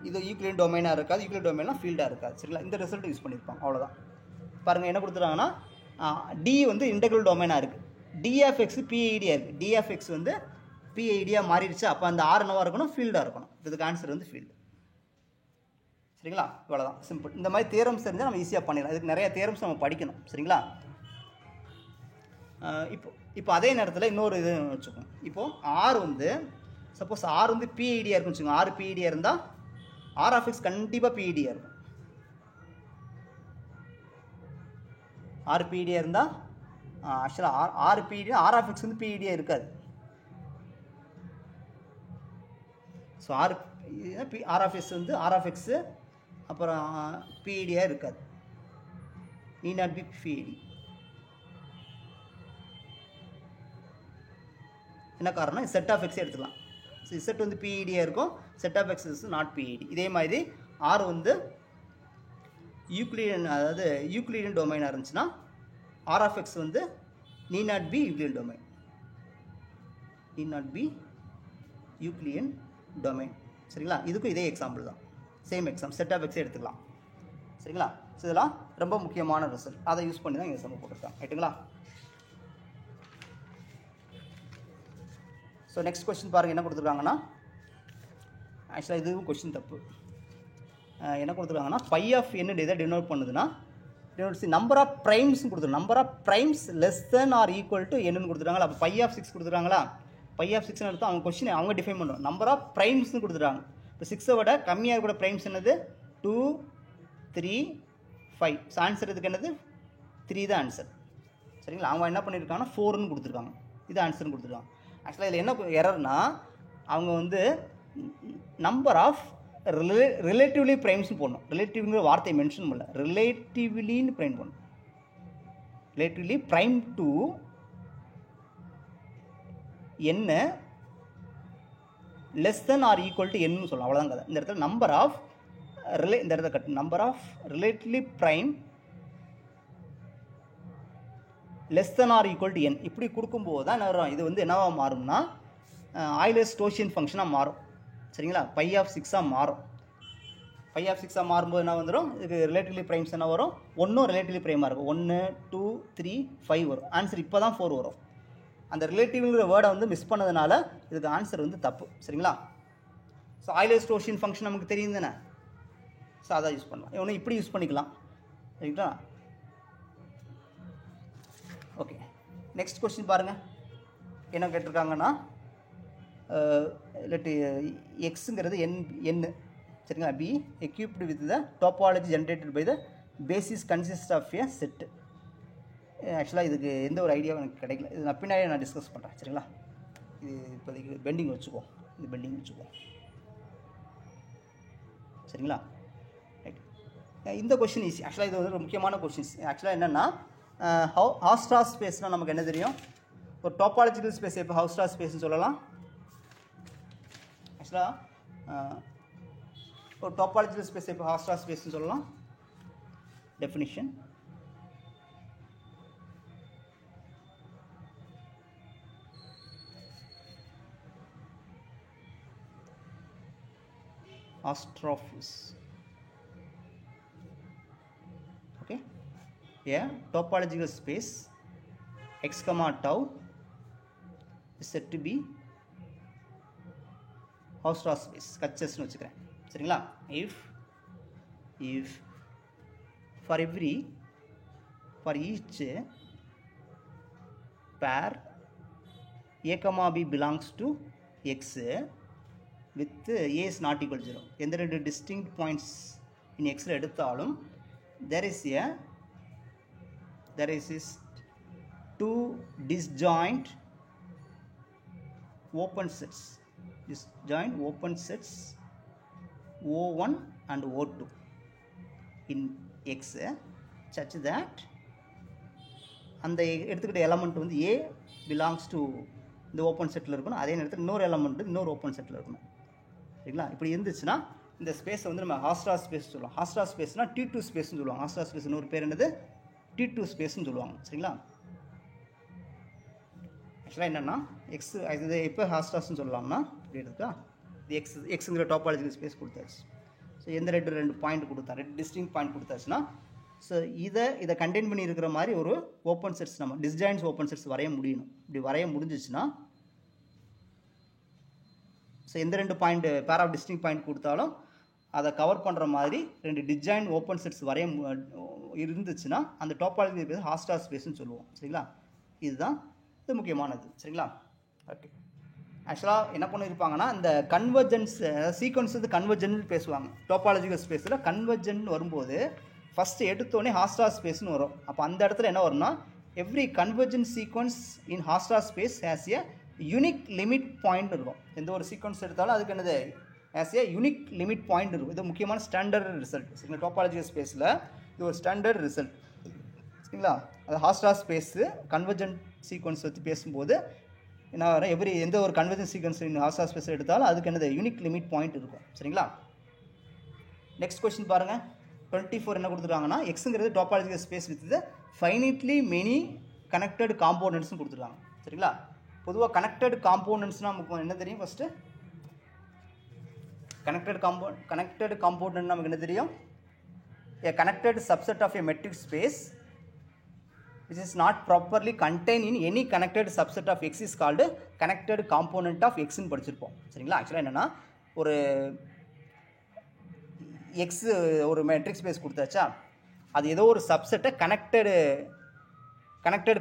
இது யூக்ளிடியன் டொமைனாக இருக்காது, யூக்ளிடியன் டொமைன்லாம் ஃபீல்டாக இருக்காது. சரிங்களா? இந்த ரிசல்ட் யூஸ் பண்ணியிருப்பாங்க. அவ்வளோதான். பாருங்கள் என்ன கொடுத்துருக்காங்கன்னா, D வந்து இன்டெக்ரல் டொமைனாக இருக்குது, D of x PIDயாக இருக்குது. D of x வந்து PIDயாக மாறிடுச்சு. அப்போ அந்த R என்னவாக இருக்கணும்? ஃபீல்டாக இருக்கணும். இதுக்கு ஆன்சர் வந்து ஃபீல்டு. சரிங்களா? இவ்வளோதான், சிம்பிள். இந்த மாதிரி தியரம்ஸ் தெரிஞ்சால் நம்ம ஈஸியாக பண்ணிடலாம். இதுக்கு நிறைய தியரம்ஸ் நம்ம படிக்கணும். சரிங்களா? இப்போ அதே நேரத்தில் இன்னொரு இது வச்சுக்கோங்க. இப்போது R வந்து சப்போஸ் R வந்து PIDயாக இருக்குன்னு வச்சுக்கோங்க. R PIDயாக இருந்தால் R of x கண்டிப்பாக PIDயாக இருக்கும். R PIDயாக இருந்தால் ஆக்சுவலாக R PID R of x வந்து PIDயாக இருக்காது. ஸோ R of x வந்து R of x அப்புறம் PIDயாக இருக்காது. Need not be PID. என்ன காரணம்? செட் ஆஃப் எக்ஸ் எடுத்துக்கலாம். ஸோ செட் வந்து PIDயாக இருக்கும், set of X is not PID. இதே மாதிரி R வந்து யூக்ளிடியன், அதாவது யூக்ளிடியன் டொமைனாக இருந்துச்சுன்னா R of x வந்து NEET not B Euclidean domain, NEET not B Euclidean domain. சரிங்களா? இதுக்கும் இதே எக்ஸாம்பிள் தான், சேம் எக்ஸாம்பிள். செட் ஆஃப் எக்ஸே எடுத்துக்கலாம். சரிங்களா? ஸோ இதெல்லாம் ரொம்ப முக்கியமான ரிசல்ட். அதை யூஸ் பண்ணி தான் இங்கே சம்ம போட்டிருக்காங்க. ரைட்டுங்களா? ஸோ நெக்ஸ்ட் கொஸ்டின் பாருங்கள் என்ன கொடுத்துருக்காங்கன்னா, ஆக்சுவலாக இதுவும் கொஸ்டின் தப்பு. என்ன கொடுத்துருக்காங்கன்னா, பை ஆஃப் n எதை டினோட் பண்ணுதுன்னா, நம்பர் ஆஃப் ப்ரைம்ஸ்னு கொடுத்துருக்காங்க. Number of primes less than or equal to என்னன்னு கொடுத்துருக்காங்களா. அப்போ பை ஆஃப் 6 கொடுத்துருக்காங்களா. பை ஆஃப் 6 எடுத்து அவங்க கொஸ்டின் அவங்க டிஃபைன் பண்ணுவோம். நம்பர் ஆஃப் ப்ரைம்ஸ்னு கொடுத்துருக்காங்க. இப்போ 6 விட கம்மியாக கூட ப்ரைம்ஸ் என்னது? 2, 3, 5. ஸோ ஆன்சர் இதுக்கு என்னது? 3 தான் ஆன்சர். சரிங்களா? அவங்க என்ன பண்ணியிருக்காங்கன்னா 4ன்னு கொடுத்துருக்காங்க. இது ஆன்சர்னு கொடுத்துருக்காங்க. ஆக்சுவலாக இதில் என்ன எரர்னா, அவங்க வந்து நம்பர் ஆஃப் ரிலேட்டிவ்லி ப்ரைம்ஸ்னு போடணும். ரிலேட்டிவ்ங்கிற வார்த்தையை மென்ஷன் பண்ணல, ரிலேட்டிவ்லின்னு ப்ரைம் பண்ணணும். ரிலேட்டிவ்லி ப்ரைம் டு என்ன less than or equal to என்னன்னு சொல்லலாம். அவ்வளோதான் கதை. இந்த இடத்துல நம்பர் ஆஃப் இந்த இடத்துல கட்டு number of relatively prime less than or equal to N இப்படி கொடுக்கும்போது தான் என்ன வரும்? இது வந்து என்னவாக மாறும்னா ஆய்லர்-ஸ்டோஷியன் ஃபங்க்ஷனாக மாறும். சரிங்களா? பை ஆஃப் 6ஆக மாறும். பை ஆஃப் 6ஆக மாறும்போது என்ன வந்துடும்? இதுக்கு ரிலேட்டிவ்லி ப்ரைம்ஸ் என்ன வரும்? 1 ரிலேட்டிவ்லி ப்ரைமாக இருக்கும். 1, 2, 3, 5 வரும். ஆன்சர் இப்போ தான் 4 வரும். அந்த ரிலேட்டிவ்ங்கிற வேர்டை வந்து மிஸ் பண்ணதுனால இதுக்கு ஆன்சர் வந்து தப்பு. சரிங்களா? ஸோ ஆய்லர்-ஸ்டோஷியன் ஃபங்க்ஷன் நமக்கு தெரியும் தானே. ஸோ அதான் யூஸ் பண்ணலாம். இவனை இப்படி யூஸ் பண்ணிக்கலாம். சரிங்களா? ஓகே, நெக்ஸ்ட் கொஸ்டின் பாருங்கள். என்ன கேட்டிருக்காங்கன்னா இல்லாட்டி எக்ஸுங்கிறது என் சரிங்களா, be equipped with the topology generated by the basis consist of a set. ஆக்சுவலாக இதுக்கு எந்த ஒரு ஐடியாவும் எனக்கு கிடைக்கல, இது நான் பின்னாடி நான் டிஸ்கஸ் பண்ணுறேன் சரிங்களா. இது இப்போதைக்கு பெண்டிங் வச்சுக்குவோம், இது பெண்டிங் வச்சுக்குவோம் சரிங்களா. ரைட், இந்த கொஷின் ஈஸி. ஆக்சுவலாக இது வந்து ஒரு முக்கியமான கொஷின்ஸ். ஆக்சுவலாக என்னென்னா ஹாஸ்டா ஸ்பேஸ்னால் நமக்கு என்ன தெரியும், ஒரு டோபாலஜிக்கல் ஸ்பேஸ் எப்போ ஹாஸ்டா ஸ்பேஸ்னு சொல்லலாம். ஆக்சுவலாக ஒரு டோபாலஜிக்கல் ஸ்பேஸ் எப்போ ஹாஸ்டா ஸ்பேஸ்னு சொல்லலாம். Definition Astrophis. Okay, a topological space x comma tau is said to be Hausdorff space. கச்சஸ்னு வச்சுக்கிறேன் சரிங்களா. if for each pair a comma b belongs to x with a is not equal to 0, எந்த ரெண்டு distinct points in x எடுத்தாலும் there is two disjoint open sets O1 and O2 in x such that அந்த எடுத்துக்கிட்ட element வந்து a belongs to இந்த open settle இருக்கணும், அதே நேரத்தில் இன்னொரு எலமெண்ட் இன்னொரு ஓப்பன் செட்டில் இருக்கணும் சரிங்களா. இப்படி இருந்துச்சுன்னா இந்த ஸ்பேஸை வந்து நம்ம ஹாஸ்டா ஸ்பேஸ் சொல்லுவோம். ஹாஸ்டா ஸ்பேஸ்னால் T2 ஸ்பேஸ்னு சொல்லுவாங்க. ஹாஸ்டா ஸ்பேஸ் இன்னொரு பேர் என்னது, T2 ஸ்பேஸ்னு சொல்லுவாங்க சரிங்களா. ஆக்சுவலாக என்னென்னா எக்ஸ் இது எப்போ ஹாஸ்டாஸ்ன்னு சொல்லலாம்னா இப்படி இருக்கா, இது எக்ஸுங்கிற டாபாலஜிக்கல் ஸ்பேஸ் கொடுத்தாச்சு. ஸோ எந்த ரெண்டு பாயிண்ட் கொடுத்தா, ரெண்டு டிஸ்டிங் பாயிண்ட் கொடுத்தாச்சுன்னா ஸோ இதை கண்டெயின் பண்ணி இருக்கிற மாதிரி ஒரு ஓப்பன் செட்ஸ் நம்ம டிஸ்ஜாயின்ஸ் ஓப்பன் செட்ஸ் வரைய முடியணும். இப்படி வரைய முடிஞ்சிச்சுன்னா ஸோ எந்த ரெண்டு பாயிண்ட் பேர் ஆஃப் டிஸ்டிங் பாயிண்ட் கொடுத்தாலும் அதை கவர் பண்ணுற மாதிரி ரெண்டு டிஸ்ஜாயின் ஓப்பன் செட்ஸ் வரைய இருந்துச்சுன்னா அந்த டாபாலஜி பேர் ஹாஸ்டா ஸ்பேஸ்ன்னு சொல்லுவோம் சரிங்களா. இதுதான் இது முக்கியமானது சரிங்களா. ஓகே, ஆக்சுவலாக என்ன பண்ணியிருப்பாங்கன்னா இந்த கன்வர்ஜென்ஸ் சீக்வன்ஸ் வந்து கன்வர்ஜென்ட் பேசுவாங்க. டோபாலஜிக்கல் ஸ்பேஸில் கன்வர்ஜென்ட் வரும்போது ஃபஸ்ட்டு எடுத்தோடனே ஹாஸ்டா ஸ்பேஸ்னு வரும். அப்போ அந்த இடத்துல என்ன வரும்னா every convergent sequence in Hausdorff space has a unique limit point இருக்கும். எந்த ஒரு சீக்வன்ஸ் எடுத்தாலும் அதுக்கு என்னது has a unique limit point இருக்கும். இது முக்கியமான ஸ்டாண்டர்ட் ரிசல்ட் சரிங்களா. டோபாலஜிக்கல் ஸ்பேஸில் இது ஒரு ஸ்டாண்டர்ட் ரிசல்ட் சரிங்களா. அது ஹாஸ்டா ஸ்பேஸு கன்வர்ஜென்ட் சீக்வன்ஸ் பற்றி பேசும்போது என்ன வர எந்த ஒரு convergent sequence in Hausdorff space எடுத்தாலும் அதுக்கு என்னது யூனிக் லிமிட் பாயிண்ட் இருக்கும் சரிங்களா. நெக்ஸ்ட் கொஸ்டின் பாருங்கள். 24 என்ன கொடுத்துருக்காங்கன்னா எக்ஸுங்கிறது topological space with finitely many connected காம்போனன்ட்ஸ்னு கொடுத்துருக்காங்க சரிங்களா. பொதுவாக கனெக்டட் காம்போனன்ட்ஸ்னால் நமக்கு என்ன தெரியும், ஃபஸ்ட்டு கனெக்டட் காம்போனன்ட் நமக்கு என்ன தெரியும், a connected subset of a metric space which is not properly contained in any connected subset of x is called connected component of x ன்னு படிச்சிருப்போம் சரிங்களா. ஆக்சுவலாக என்னென்னா ஒரு எக்ஸ் ஒரு மெட்ரிக் ஸ்பேஸ் கொடுத்தாச்சா, அது ஏதோ ஒரு சப்செட்டை கனெக்டட்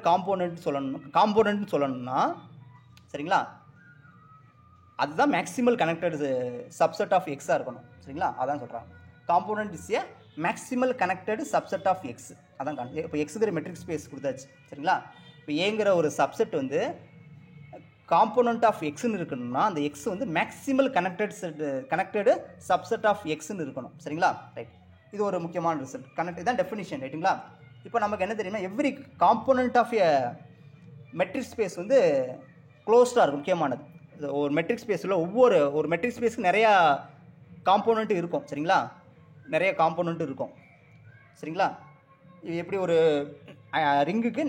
காம்போனன்ட்னு சொல்லணும்னா சரிங்களா, அதுதான் மேக்ஸிமல் கனெக்டட் சப்செட் ஆஃப் எக்ஸாக இருக்கணும் சரிங்களா. அதான் சொல்கிறாங்க component is a maximal connected subset of x. அதான் இப்போ எக்ஸுங்கிற மெட்ரிக் ஸ்பேஸ் கொடுத்தாச்சு சரிங்களா. இப்போ ஏங்கிற ஒரு சப்செட் வந்து காம்போனன்ட் ஆஃப் எக்ஸ்ன்னு இருக்கணும்னா அந்த எக்ஸ் வந்து மேக்ஸிமல் கனெக்டடு சப்செட் ஆஃப் எக்ஸ்ன்னு இருக்கணும் சரிங்களா. ரைட், இது ஒரு முக்கியமான ரிசல்ட். இதுதான் டெஃபினிஷன் ரைட்டுங்களா. இப்போ நமக்கு என்ன தெரியுமா, every component of a metric space வந்து க்ளோஸ்டாக இருக்கும். முக்கியமானது ஒரு மெட்ரிக் ஸ்பேஸில் ஒரு மெட்ரிக் ஸ்பேஸ்க்கு நிறையா காம்போனன்ட் இருக்கும் சரிங்களா, நிறைய காம்போனன்ட் இருக்கும் சரிங்களா. இது எப்படி ஒரு ரிங்குக்கு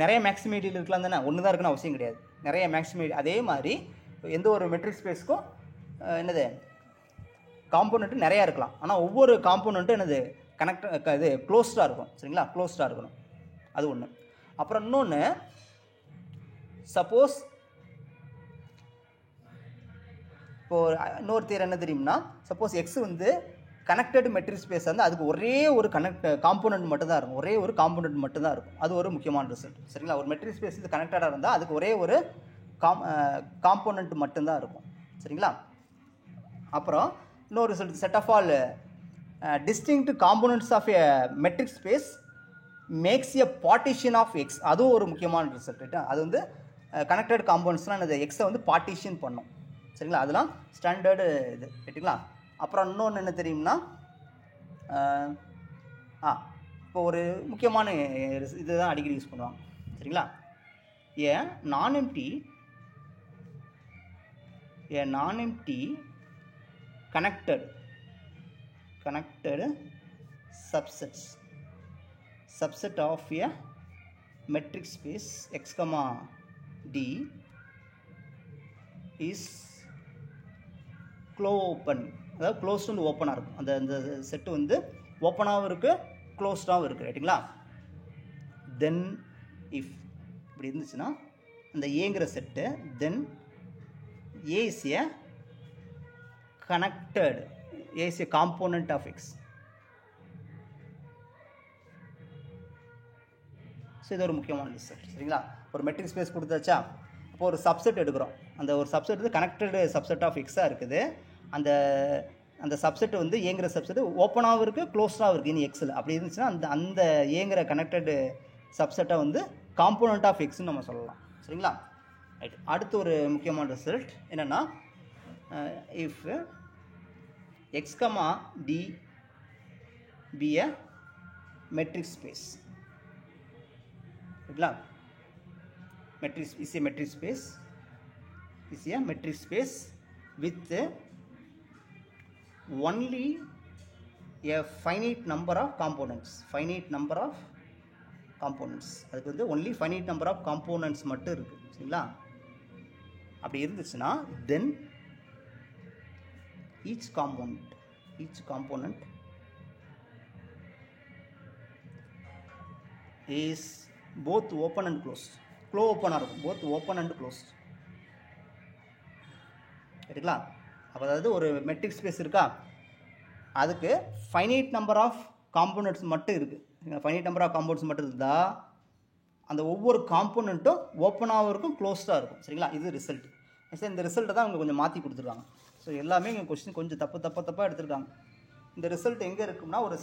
நிறைய மேக்ஸிமேட்டில் இருக்கலாம் தானே, ஒன்று தான் இருக்குன்னு அவசியம் கிடையாது, நிறைய மேக்ஸிமேட். அதே மாதிரி எந்த ஒரு மெட்ரிக் ஸ்பேஸ்க்கும் என்னது காம்போனன்ட்டு நிறையா இருக்கலாம், ஆனால் ஒவ்வொரு காம்போனன்ட்டும் என்னது இது க்ளோஸ்டாக இருக்கும் சரிங்களா, க்ளோஸ்டாக இருக்கணும். அது ஒன்று. அப்புறம் இன்னொன்று, சப்போஸ் இப்போது இன்னொரு தேர் என்ன தெரியும்னா, சப்போஸ் எக்ஸ் வந்து கனெக்டட் மெட்ரிக் ஸ்பேஸ் வந்து அதுக்கு ஒரே ஒரு காம்போனன்ட் மட்டும் தான் இருக்கும், ஒரே ஒரு காம்போனன்ட் மட்டும் தான் இருக்கும். அது ஒரு முக்கியமான ரிசல்ட் சரிங்களா. ஒரு மெட்ரிக் ஸ்பேஸ் இது கனெக்டடாக இருந்தால் அதுக்கு ஒரே ஒரு காம்போனண்ட் மட்டும்தான் இருக்கும். சரிங்களா? அப்புறம் இன்னொரு result, set of all distinct components of a metric space makes a partition of x. அதுவும் ஒரு முக்கியமான ரிசல்ட். ரைட்டா? அது வந்து கனெக்டட் காம்பவுண்ட்ஸ்லாம் அந்த எக்ஸை வந்து பார்ட்டிஷன் பண்ணும். சரிங்களா? அதெல்லாம் ஸ்டாண்டர்டு இது. ரைட்டுங்களா? அப்புறம் இன்னொன்று என்ன தெரியும்னா, இப்போ ஒரு முக்கியமான இதுதான் அடிக்கடி யூஸ் பண்ணுவாங்க. சரிங்களா? ஏ நான் empty connected subset of a metric space x comma d is open. அதாவது க்ளோஸ்ட் வந்து ஓப்பனாக இருக்கும். அந்த செட்டு வந்து ஓப்பனாகவும் இருக்குது, க்ளோஸ்டாகவும் இருக்குது. ரைட்டுங்களா? தென் இஃப் இப்படி இருந்துச்சுன்னா அந்த ஏங்கிற set, then A is a connected, A is a component of X. So இது ஒரு முக்கியமான ரிசல்ட். சரிங்களா? ஒரு மெட்ரிக் ஸ்பேஸ் கொடுத்தாச்சா, அப்போ ஒரு சப்செட் எடுக்கிறோம். அந்த ஒரு சப்செட் வந்து கனெக்டட் சப்செட் ஆஃப் எக்ஸாக இருக்குது. அந்த சப்செட் வந்து ஏங்கிற சப்செட் ஓப்பனாகவும் இருக்குது, க்ளோஸ்டாகவும் இருக்குது இனி எக்ஸில். அப்படி இருந்துச்சுன்னா அந்த ஏங்கிற கனெக்டட் சப்செட்டை வந்து காம்போனண்ட் ஆஃப் எக்ஸ்ன்னு நம்ம சொல்லலாம். சரிங்களா? ரைட். அடுத்து ஒரு முக்கியமான ரிசல்ட் என்னென்னா, if x comma d be a metric space. சரிங்களா? is a metric space with only a finite number of components. அதுக்கு வந்து only finite number of components மட்டும் இருக்கு. சரிங்களா? அப்படி இருந்துச்சுன்னா then each component is both open and closed. ஓப்பனாக இருக்கும், both open and closed. சரிங்களா? அப்போ அதாவது ஒரு மெட்ரிக் ஸ்பேஸ் இருக்கா, அதுக்கு ஃபைனைட் நம்பர் ஆஃப் காம்போனன்ட்ஸ் மட்டும் இருக்குது. ஃபைனைட் நம்பர் ஆஃப் காம்போனன்ட்ஸ் மட்டும் இருந்தால் அந்த ஒவ்வொரு காம்போனண்ட்டும் ஓப்பனாகவும் இருக்கும், க்ளோஸ்டாக இருக்கும். சரிங்களா? இது ரிசல்ட். ஆக்சுவலாக இந்த ரிசல்ட்டை தான் அவங்க கொஞ்சம் மாற்றி கொடுத்துருக்காங்க. ஸோ எல்லாமே இங்கே கொஸ்டின் கொஞ்சம் தப்பாக எடுத்துருக்காங்க. இந்த ரிசல்ட் எங்கே இருக்கும்னா, ஒரு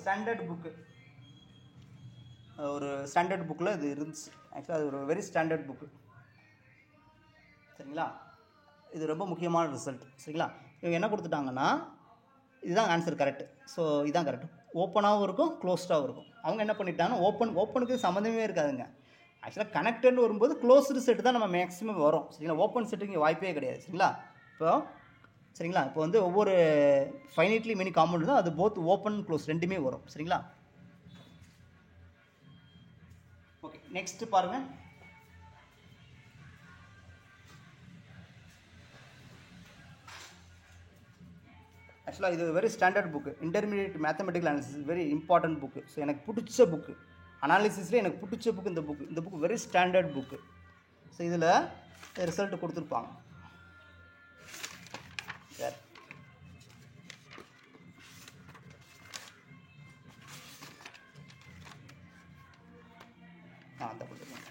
ஸ்டாண்டர்ட் புக்கில் இது இருந்துச்சு. ஆக்சுவலாக அது ஒரு வெரி ஸ்டாண்டர்ட் புக்கு. சரிங்களா? இது ரொம்ப முக்கியமான ரிசல்ட். சரிங்களா? இவங்க என்ன கொடுத்துட்டாங்கன்னா, இதுதான் ஆன்சர் கரெக்ட். ஸோ இதுதான் கரெக்ட். ஓப்பனாகவும் இருக்கும், க்ளோஸ்டாகவும் இருக்கும். அவங்க என்ன பண்ணிட்டாங்கன்னா, ஓப்பனுக்கு சம்மந்தமே இருக்காதுங்க. ஆக்சுவலாக கனெக்டட்னு வரும்போது க்ளோஸ்டு செட்டு தான் நம்ம மேக்ஸிமம் வரும். சரிங்களா? ஓப்பன் செட்டுக்கு வாய்ப்பே கிடையாது. சரிங்களா? இப்போ வந்து ஒவ்வொரு ஃபைனைட்லி மெனி காம்பவுண்ட் தான் அது போத் ஓப்பன் க்ளோஸ் ரெண்டுமே வரும். சரிங்களா? ஓகே, நெக்ஸ்ட் பாருங்க. ஆக்சுவலாக இது very standard book. Intermediate mathematical analysis very important book. So எனக்கு பிடிச்ச புக்கு, அனாலிசிஸில் எனக்கு பிடிச்ச புக்கு இந்த book very standard book. So இதில் ரிசல்ட் கொடுத்துருப்பாங்க. சரி, அந்த கொடுத்துருப்பாங்க.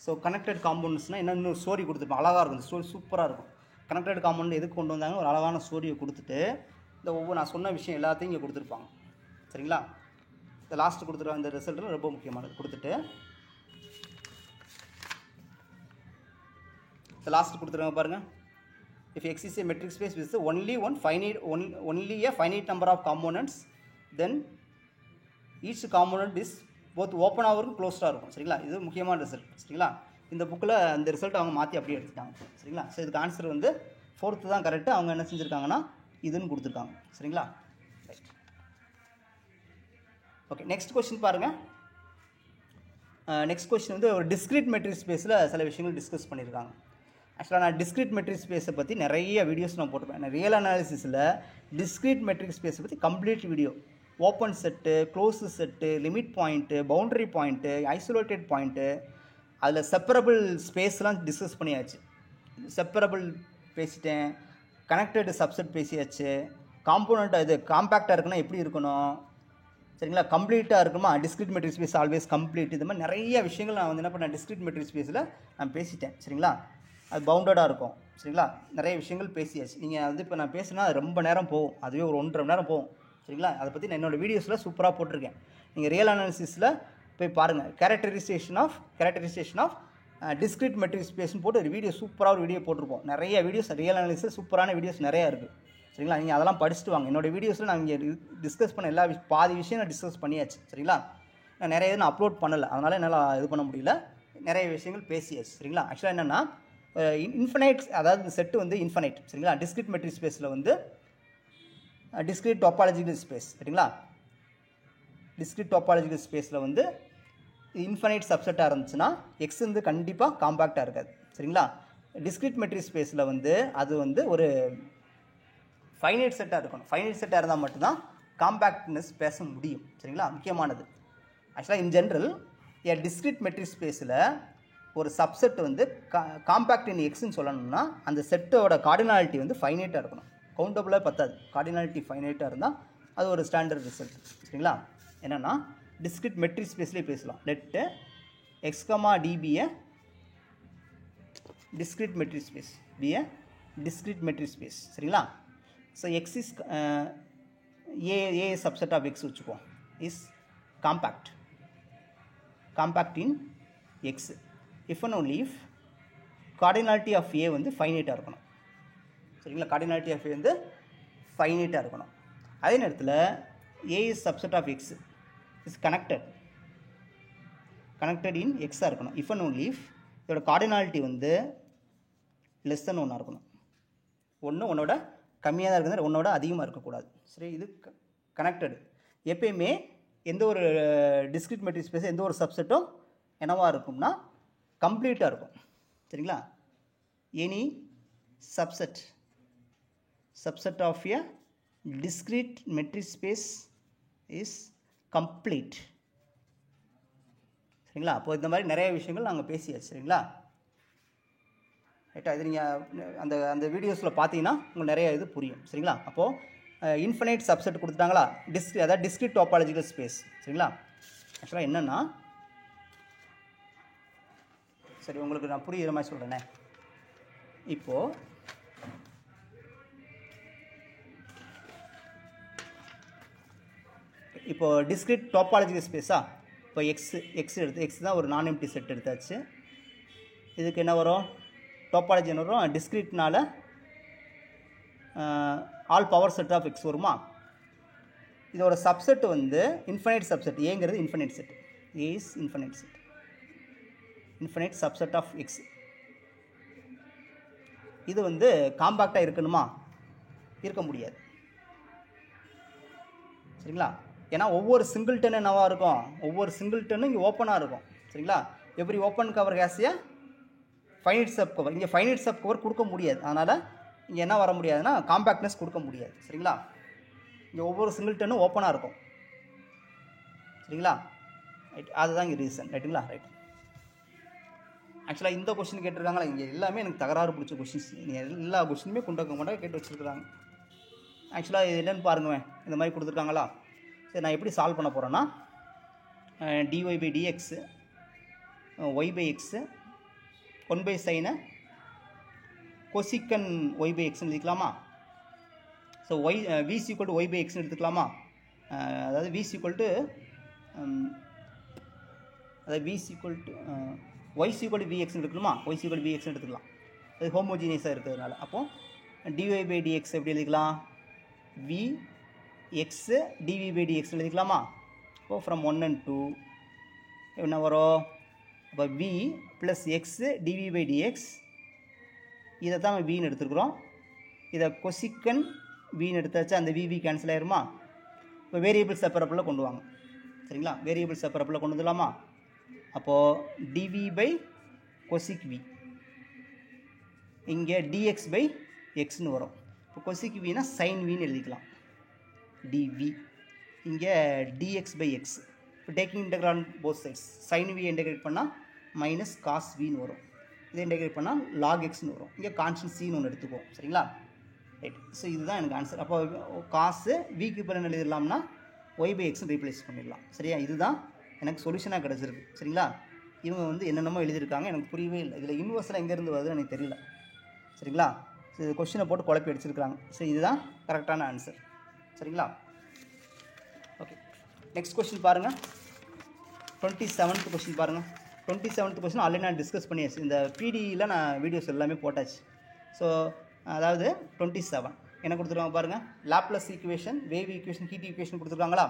ஸோ கனெக்டட் காம்பவுண்ட்ஸ்னால் என்னென்னு ஸ்டோரி கொடுத்துருப்பாங்க. அழகாக இருக்கும், இந்த ஸ்டோரி சூப்பராக இருக்கும். கனெக்டட் காம்பவுண்ட் எதுக்கு கொண்டு வந்தாங்க, ஒரு அழகான ஸ்டோரியை கொடுத்துட்டு இந்த ஒவ்வொரு நான் சொன்ன விஷயம் எல்லாத்தையும் இங்கே கொடுத்துருப்பாங்க. சரிங்களா? இந்த லாஸ்ட்டு கொடுத்துருவாங்க. இந்த ரிசல்ட்டு ரொம்ப முக்கியமானது கொடுத்துட்டு இந்த லாஸ்ட்டு கொடுத்துருவாங்க பாருங்கள். If X is a metric space with only a finite number of components, then each component is both open ஆகும், க்ளோஸ்டாக இருக்கும். சரிங்களா? இது முக்கியமான ரிசல்ட். சரிங்களா? இந்த புக்கில் அந்த ரிசல்ட் அவங்க மாற்றி அப்படியே எடுத்துட்டாங்க. சரிங்களா? ஸோ இதுக்கு ஆன்சர் வந்து 4th தான் கரெக்டு. அவங்க என்ன செஞ்சுருக்காங்கன்னா இதுன்னு கொடுத்துருக்காங்க. சரிங்களா? ரைட். ஓகே, நெக்ஸ்ட் கொஸ்டின் பாருங்கள். நெக்ஸ்ட் கொஸ்டின் வந்து ஒரு டிஸ்க்ரீட் மெட்ரிக் ஸ்பேஸில் சில விஷயங்கள் டிஸ்கஸ் பண்ணியிருக்காங்க. ஆக்சுவலாக நான் டிஸ்க்ரீட் மெட்ரிக் ஸ்பேஸை பற்றி நிறைய வீடியோஸ் நான் போட்டுப்பேன். ரியல் அனாலிசிஸில் டிஸ்க்ரீட் மெட்ரிக் ஸ்பேஸை பற்றி complete video, open set, close set, limit point, boundary point, isolated point, அதில் செப்பரபிள் ஸ்பேஸ்லாம் டிஸ்கஸ் பண்ணியாச்சு. செப்பரபிள் பேசிட்டேன், கனெக்டட் சப்செட் பேசியாச்சு, காம்போனண்ட் இது காம்பேக்டாக இருக்குன்னா எப்படி இருக்கணும், சரிங்களா. கம்ப்ளீட்டாக இருக்குமா, discrete metric space always complete. இது மாதிரி நிறைய விஷயங்கள் நான் வந்து என்ன பண்ணேன், டிஸ்கிரிட் மெட்ரிக் ஸ்பேஸில் நான் பேசிட்டேன். சரிங்களா. அது பவுண்டடாக இருக்கும். சரிங்களா. நிறைய விஷயங்கள் பேசியாச்சு. நீங்கள் வந்து இப்போ நான் பேசுனா அது ரொம்ப நேரம் போகும், அதுவே ஒரு 1.5 மணி நேரம் போகும். சரிங்களா. அதை பற்றி நான் என்னோடய வீடியோஸில் சூப்பராக போட்டிருக்கேன். நீங்கள் ரியல் அனாலிசிஸில் போய் பாருங்கள். கேரக்டரைசேஷன் ஆஃப் டிஸ்கிரிட் மெட்ரிக் ஸ்பேஸ்னு போட்டு ஒரு வீடியோ சூப்பராக ஒரு வீடியோ போட்டிருப்போம். நிறைய வீடியோஸ் ரியல் அனாலிசிஸ் சூப்பரான வீடியோஸ் நிறையா இருக்குது. சரிங்களா. நீங்கள் அதெல்லாம் படிச்சுட்டு வாங்க. என்னோடய வீடியோஸில் நான் இங்கே டிஸ்கஸ் பண்ண எல்லா பாதி விஷயம் நான் டிஸ்கஸ் பண்ணியாச்சு. சரிங்களா. நான் நிறைய இது நான் அப்லோட் பண்ணலை, அதனால் என்னால் இது பண்ண முடியல. நிறைய விஷயங்கள் பேசியாச்சு. சரிங்களா. ஆக்சுவலாக என்னென்னா இன்ஃபனைட், அதாவது இந்த செட்டு வந்து இன்ஃபனைட். சரிங்களா. டிஸ்கிரிட் மெட்ரிக் ஸ்பேஸில் வந்து டிஸ்கிரிட் டோபாலஜிக்கல் ஸ்பேஸ். சரிங்களா. டிஸ்கிரிட் டோபாலஜிக்கல் ஸ்பேஸில் வந்து இன்ஃபனைட் சப்செட்டாக இருந்துச்சுன்னா எக்ஸ் வந்து கண்டிப்பாக காம்பேக்டாக இருக்காது. சரிங்களா. டிஸ்கிரிட் மெட்ரிக் ஸ்பேஸில் வந்து அது வந்து ஒரு ஃபைனைட் செட்டாக இருக்கணும். ஃபைனைட் செட்டாக இருந்தால் மட்டும்தான் காம்பேக்ட்னஸ் பேச முடியும். சரிங்களா. முக்கியமானது. ஆக்சுவலாக இன் ஜென்ரல் டிஸ்கிரிட் மெட்ரிக் ஸ்பேஸில் ஒரு சப்செட் வந்து காம்பேக்ட் இன் எக்ஸ்ன்னு சொல்லணும்னா அந்த செட்டோட கார்டினாலிட்டி வந்து ஃபைனைட்டாக இருக்கணும். கவுண்டபுளாக பத்தாது, கார்டினாலிட்டி ஃபைனைட்டாக இருந்தால் அது ஒரு ஸ்டாண்டர்ட் ரிசல்ட். சரிங்களா. என்னென்னா டிஸ்கிரிட் மெட்ரிக் ஸ்பேஸ்லேயே பேசலாம். Let X comma D be a discrete metric space, be a discrete metric space. சரிங்களா. So X is a subset of X வச்சுப்போம், is compact in X if and only if cardinality of A வந்து ஃபைனைட்டாக இருக்கணும். சரிங்களா. Cardinality of A வந்து ஃபைனைட்டாக இருக்கணும். அதே நேரத்தில் A is subset of X is connected in எக்ஸாக இருக்கணும். இஃப் அண்ட் ஒன்லி இஃப் இதோட கார்டினாலிட்டி வந்து லெஸ் தென் 1 இருக்கணும். ஒன்னோட கம்மியாக தான் இருக்குது, ஒன்னோட அதிகமாக இருக்கக்கூடாது. சரி. இது கனெக்டடு. எப்பயுமே எந்த ஒரு டிஸ்கிரிட் மெட்ரிக் ஸ்பேஸ் எந்த ஒரு சப்செட்டும் என்னவாக இருக்கும்னா கம்ப்ளீட்டாக இருக்கும். சரிங்களா. Any subset of a discrete metric space is complete. சரிங்களா. அப்போ இந்த மாதிரி நிறைய விஷயங்கள் நாங்கள் பேசியாச்சு. சரிங்களா. ரைட்டா. இது நீங்கள் அந்த வீடியோஸில் பார்த்தீங்கன்னா உங்களுக்கு நிறைய இது புரியும். சரிங்களா. அப்போது இன்ஃபனைட் சப்செட் கொடுத்துட்டாங்களா, அதாவது டிஸ்கிரிட் டோபாலஜிக்கல் ஸ்பேஸ். சரிங்களா. ஆக்சுவலாக என்னென்னா, சரி உங்களுக்கு நான் புரியுற மாதிரி சொல்கிறேனே. இப்போ டிஸ்கிரிட் டோபாலஜிக்கல் ஸ்பேஸா, இப்போ எக்ஸ் தான் ஒரு நான் எம்ப்டி செட் எடுத்தாச்சு. இதுக்கு என்ன வரும், டோபாலஜி என்ன வரும், டிஸ்கிரிட்னால all power set of X வருமா. இதோட சப்செட் வந்து இன்ஃபனைட் சப்செட், ஏங்கிறது infinite set, A is infinite set, infinite subset of X. இது வந்து காம்பேக்டாக இருக்கணுமா, இருக்க முடியாது. சரிங்களா. ஏன்னா ஒவ்வொரு சிங்கிள்டன் என்னவாக இருக்கும், ஒவ்வொரு சிங்கிள்டனும் இங்கே ஓப்பனாக இருக்கும். சரிங்களா. Every open cover has a finite sub cover. இங்கே ஃபைனைட் சப் கவர் கொடுக்க முடியாது, அதனால் இங்கே என்ன வர முடியாதுன்னா காம்பேக்ட்னஸ் கொடுக்க முடியாது. சரிங்களா. இங்கே ஒவ்வொரு சிங்கிள்டனும் ஓப்பனாக இருக்கும். சரிங்களா. ரைட். அதுதான் இங்கே ரீசன். ரைட்டுங்களா. ரைட். ஆக்சுவலாக இந்த கொஸ்டின் கேட்டிருக்காங்களா, இங்கே எல்லாமே எனக்கு தகராறு பிடிச்ச கொஸ்டின்ஸ். எல்லா கொஸ்டினுமே கொண்டாக்க கேட்டு வச்சுருக்குறாங்க. ஆக்சுவலாக இது என்னென்னு பாருங்கள், இந்த மாதிரி கொடுத்துருக்காங்களா. சரி, நான் எப்படி சால்வ் பண்ண போகிறேன்னா, dy by dx y by x 1 by sin cosecant y by x எழுதிக்கலாமா. So v is equal to y by x எடுத்துக்கலாமா. அதாவது v is equal to y is equal to vx எடுக்கணுமா, y is equal to vx எடுத்துக்கலாம். அது ஹோமோஜீனியஸாக இருக்கிறதுனால. அப்போது dy by dx எப்படி எழுதிக்கலாம், v x dv by dx எழுதிக்கலாமா. இப்போ ஃப்ரம் 1 and 2 என்ன வரும், இப்போ v plus x dv by dx, இதை தான் நம்ம வின்னு எடுத்துருக்குறோம். இதை கொசிக்கன் வின்னு எடுத்தாச்சு, அந்த விவி கேன்சல் ஆயிருமா. இப்போ வேரியபிள் செப்பரப்பில் கொண்டு வாங்க. சரிங்களா. வேரியபிள் செப்பரப்பில் கொண்டு வந்துடலாமா. அப்போது டிவி பை கொசிக் வி, இங்கே டிஎக்ஸ் பை எக்ஸ்னு வரும். இப்போ கொசிக் வினா சைன் வின்னு எழுதிக்கலாம், டிவி. இங்கே டிஎக்ஸ் பை எக்ஸ். இப்போ taking integral on both sides, sine v integrate பண்ணால் மைனஸ் காஸ் வின்னு வரும். இதை இன்டெகிரேட் பண்ணால் லாக் எக்ஸ்னு வரும். இங்கே கான்ஸ்டன்ட் சின்னு ஒன்று எடுத்துக்குவோம். சரிங்களா. ரைட். ஸோ இதுதான் எனக்கு ஆன்சர். அப்போ காசு விக்கு இப்போ என்ன எழுதிடலாம்னா ஒய் பை எக்ஸ்னு ரீப்ளேஸ் பண்ணிடலாம். சரியா? இதுதான் எனக்கு சொல்யூஷனாக கிடச்சிருக்கு. சரிங்களா? இவங்க வந்து என்னென்னமோ எழுதியிருக்காங்க, எனக்கு புரியவே இல்லை. இதில் இன்வெர்ஸ்லாம் எங்கேருந்து வருதுன்னு எனக்கு தெரியல. சரிங்களா? ஸோ இது கொஸ்டினை போட்டு குழப்பி அடிச்சிருக்காங்க. ஸோ இதுதான் கரெக்டான ஆன்சர். சரிங்களா? ஓகே, நெக்ஸ்ட் கொஸ்டின் பாருங்கள். 27th கொஸ்டின் பாருங்கள். 27th கொஸ்டின் ஆல்ரெடி நான் டிஸ்கஸ் பண்ணியாச்சு. இந்த பிடியில் நான் வீடியோஸ் எல்லாமே போட்டாச்சு. ஸோ அதாவது 27 என்ன கொடுத்துருக்காங்க பாருங்கள். Laplace equation, wave equation, heat equation கொடுத்துருக்காங்களா?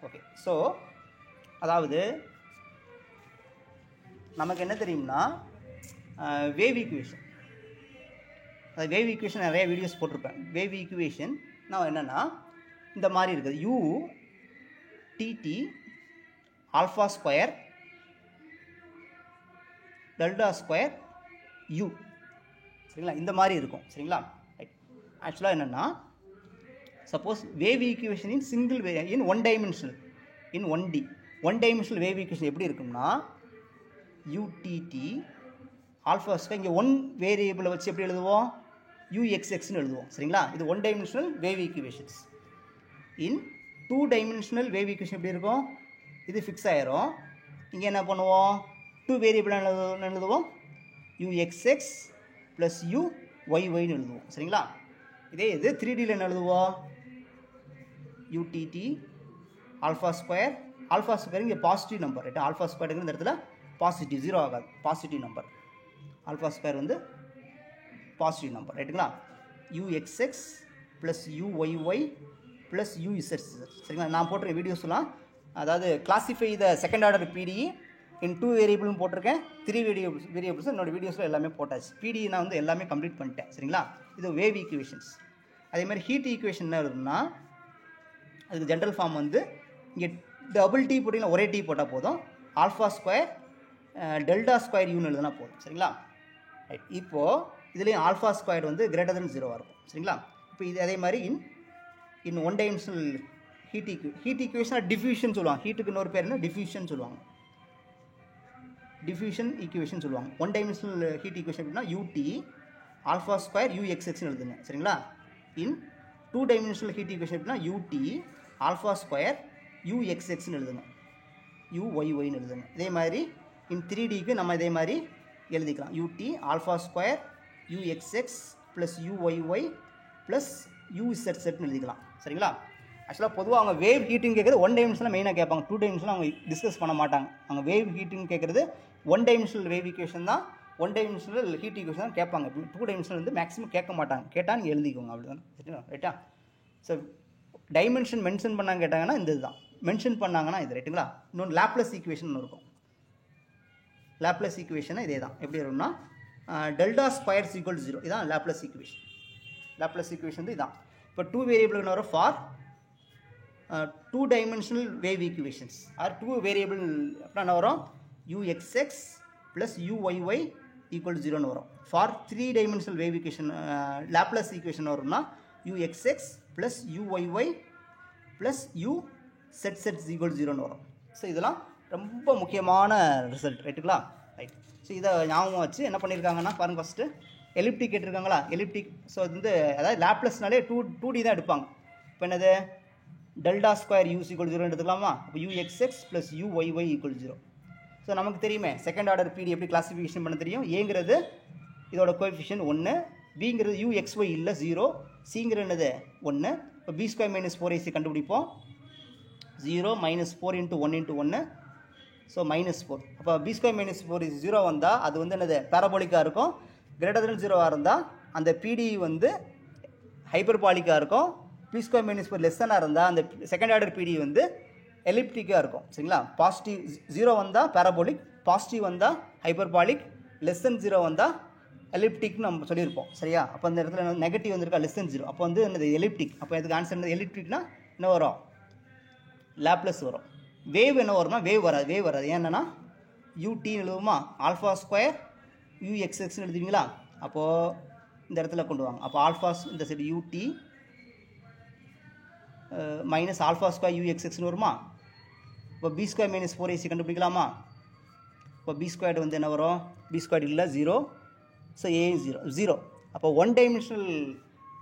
ஓகே, ஸோ அதாவது நமக்கு என்ன தெரியும்னா வேவ் ஈக்குவேஷன், அது வேவ் ஈக்குவேஷன் நிறைய வீடியோஸ் போட்டிருப்பேன். வேவ் ஈக்குவேஷன் நான் என்னென்னா இந்த மாதிரி இருக்குது. u dt alpha square delta square u. சரிங்களா? இந்த மாதிரி இருக்கும். சரிங்களா? ரைட். ஆக்சுவலாக என்னென்னா suppose wave equation in single in one dimensional, in 1D one dimensional wave equation எப்படி இருக்கும்னா utt ஆல்ஃபா ஸ்கொயர், இங்கே ஒன் வேரியபிளை வச்சு எப்படி எழுதுவோம்? uxxன்னு எழுதுவோம். சரிங்களா? இது ஒன் டைமென்ஷனல் வேவ் ஈக்குவேஷன்ஸ். இன் 2 டைமென்ஷனல் வேவ் ஈக்குவேஷன் எப்படி இருக்கும்? இது ஃபிக்ஸ் ஆயிரும். இங்கே என்ன பண்ணுவோம்? 2 வேரியபிள் எழுதுவோம். uxx ப்ளஸ் uyyன்னு எழுதுவோம். சரிங்களா? இதே இது 3Dயில் என்ன எழுதுவோம்? utt alpha square, alpha square இங்கே பாசிட்டிவ் நம்பர். ரைட்? ஆல்ஃபா ஸ்கொயருங்கிற இந்த இடத்துல பாசிட்டிவ், ஜீரோ ஆகாது, பாசிட்டிவ் நம்பர். ஆல்ஃபா ஸ்கொயர் வந்து பாசிட்டிவ் நம்பர். ரைட்டுங்களா? uxx plus uyy plus uzz. சரிங்களா? நான் போட்டிருக்க வீடியோஸ்லாம் அதாவது classify the second order PDE in 2 வேரியபிள்னு போட்டிருக்கேன். 3 வேரியபிள்ஸ் என்னோடய வீடியோஸில் எல்லாமே போட்டாச்சு. பிடிஇ நான் வந்து எல்லாமே கம்ப்ளீட் பண்ணிட்டேன். சரிங்களா? இது வேவ் ஈக்குவேஷன்ஸ். அதே மாதிரி ஹீட் ஈக்குவேஷன் என்ன வருதுன்னா அதுக்கு ஜென்ரல் ஃபார்ம் வந்து இங்கே டபுள் டி போட்டிங்கன்னா ஒரே டி போட்டால் போதும். ஆல்ஃபா ஸ்கொயர் டெல்டா ஸ்கொயர் யூன்னு எழுதுனா போதும். சரிங்களா? ரைட். இப்போது இதுலேயும் ஆல்ஃபா ஸ்கொயர் வந்து கிரேட்டர் தென் 0 இருக்கும். சரிங்களா? இப்போ இது அதே மாதிரி in one dimensional heat equation diffusion சொல்லுவாங்க. ஹீட்டுக்கு இன்னொரு பேர் என்ன? டிஃப்யூஷன் சொல்லுவாங்க. டிஃப்யூஷன் ஈக்குவேஷன் சொல்லுவாங்க. ஒன் டைமென்ஷனல் ஹீட் ஈக்குவேஷன் அப்படின்னா ut ஆல்ஃபா ஸ்கொயர் uxxன்னு எழுதுங்க. சரிங்களா? இன் 2 டைமென்ஷனல் ஹீட் ஈக்குவேஷன் அப்படின்னா ut ஆல்ஃபா ஸ்கொயர் uxxன்னு எழுதுங்க, uyyன்னு எழுதுங்க. இதே மாதிரி இன் 3Dக்கு நம்ம இதே மாதிரி எழுதிக்கலாம். ut alpha square uxx plus uyy plus uzzன்னு எழுதிக்கலாம். சரிங்களா? ஆக்சுவலாக பொதுவாக அவங்க வேவ் ஹீட்டிங் கேட்குறது ஒன் டைமென்ஷனில் மெயினாக கேட்பாங்க. 2 டைமென்ஷனில் அவங்க டிஸ்கஸ் பண்ண மாட்டாங்க. அவங்க வேவ் ஹீட்டிங் கேட்குறது ஒன் டைமென்ஷனல் வேவ் ஈக்குவேஷன் தான், ஒன் டைமென்ஷனல் ஹீட் ஈக்குவேஷன் தான் கேட்பாங்க. 2 டைமென்ஷனல் வந்து மேக்ஸிமம் கேட்க மாட்டாங்க. கேட்டால் நீங்கள் எழுதிக்கோங்க, அவ்வளோதான். சரிங்களா? ரைட்டா? ஸோ டைமென்ஷன் மென்ஷன் பண்ணாங்க கேட்டாங்கன்னா இந்த இதுதான், மென்ஷன் பண்ணாங்கன்னா இது. ரைட்டுங்களா? இன்னொன்று லாப்லஸ் ஈக்குவேஷன் இருக்கும். லாப்லஸ் ஈக்குவேஷனை இதே தான். எப்படி வரும்னா டெல்டா ஸ்கொயர் ஈக்குவல் 0. இதான் லாப்லஸ் ஈக்குவேஷன். லாப்லஸ் ஈக்குவேஷன் வந்து இதான். இப்போ 2 வேரியபிள்னு வரும் for 2 dimensional wave equations are 2 variable அப்படின்னா என்ன வரும்? uxx ப்ளஸ் uyy ஈக்குவல் 0ன்னு வரும். For 3 dimensional wave equation Laplace equation வரும்னா uxx plus uyy plus uzz equal 0ன்னு வரும். ஸோ இதெல்லாம் ரொம்ப முக்கியமான ரிசல்ட். ரைட்டுங்களா? ரைட். ஸோ இதை ஞாபகம் வச்சு என்ன பண்ணியிருக்காங்கன்னா பாருங்கள். ஃபஸ்ட்டு எலிப்டிக் கேட்டிருக்காங்களா? எலிப்டிக். ஸோ இது வந்து அதாவது லாப்லஸ்னாலே 2D தான் எடுப்பாங்க. இப்போ என்னது? டெல்டா ஸ்கொயர் u ஈக்குவல் 0 எடுத்துக்கலாமா? அப்போ uxx plus uyy equal 0. So நமக்கு தெரியுமே செகண்ட் ஆர்டர் பிடி எப்படி கிளாஸிஃபிகேஷன் பண்ண தெரியும். ஏங்கிறது இதோட கோஎஃபிஷியன்ட் 1, பிங்கிறது uxy இல்லை 0, சிங்கிறது என்னது 1. இப்போ b ஸ்கொயர் மைனஸ் 4ac கண்டுபிடிப்போம். 0 minus 4 into 1 into 1, so minus 4. அப்போ b ஸ்கொயர் மைனஸ் 4 0 வந்தால் அது வந்து என்னது? பேரபோலிக்காக இருக்கும். கிரேட்டர் தென் 0 இருந்தால் அந்த பிடி வந்து ஹைப்பர்பாலிக்காக இருக்கும். p ஸ்கொயர் மைனஸ் 4 லெஸ்ஸனாக இருந்தால் அந்த செகண்ட் ஆர்டர் பிடி வந்து எலிப்டிக்காக இருக்கும். சரிங்களா? பாசிட்டிவ் 0 வந்தால் பேரபோலிக், பாசிட்டிவ் வந்தால் ஹைப்பர்பாலிக், லெஸ் தென் 0 வந்தால் எலிப்டிக்னு நம்ம சொல்லியிருப்போம். சரியா? அப்போ அந்த இடத்துல நெகட்டிவ் வந்திருக்கா? Less than 0. அப்போ வந்து என்னது? எலிப்டிக். அப்போ இதுக்கு ஆன்சர் என்னது? எலிப்டிக்னா என்ன வரும்? லாப்லஸ் வரும். வேவ் என்ன வரும்னா வேவ் வராது. வேவ் வராது. ஏன்னா utன்னு எழுதுவோமா? Alpha square uxxன்னு எழுதுவீங்களா? அப்போது இந்த இடத்துல கொண்டு வாங்க. அப்போ ஆல்ஃபாஸ் இந்த side ut minus alpha square uxxன்னு வருமா? இப்போ b ஸ்கொயர் மைனஸ் 4ac கண்டுபிடிக்கலாமா? இப்போ b ஸ்கொயர்டு வந்து என்ன வரும்? b ஸ்கொயர்டு இல்லை 0, ஸோ a 0. அப்போ ஒன் டைமென்ஷனல்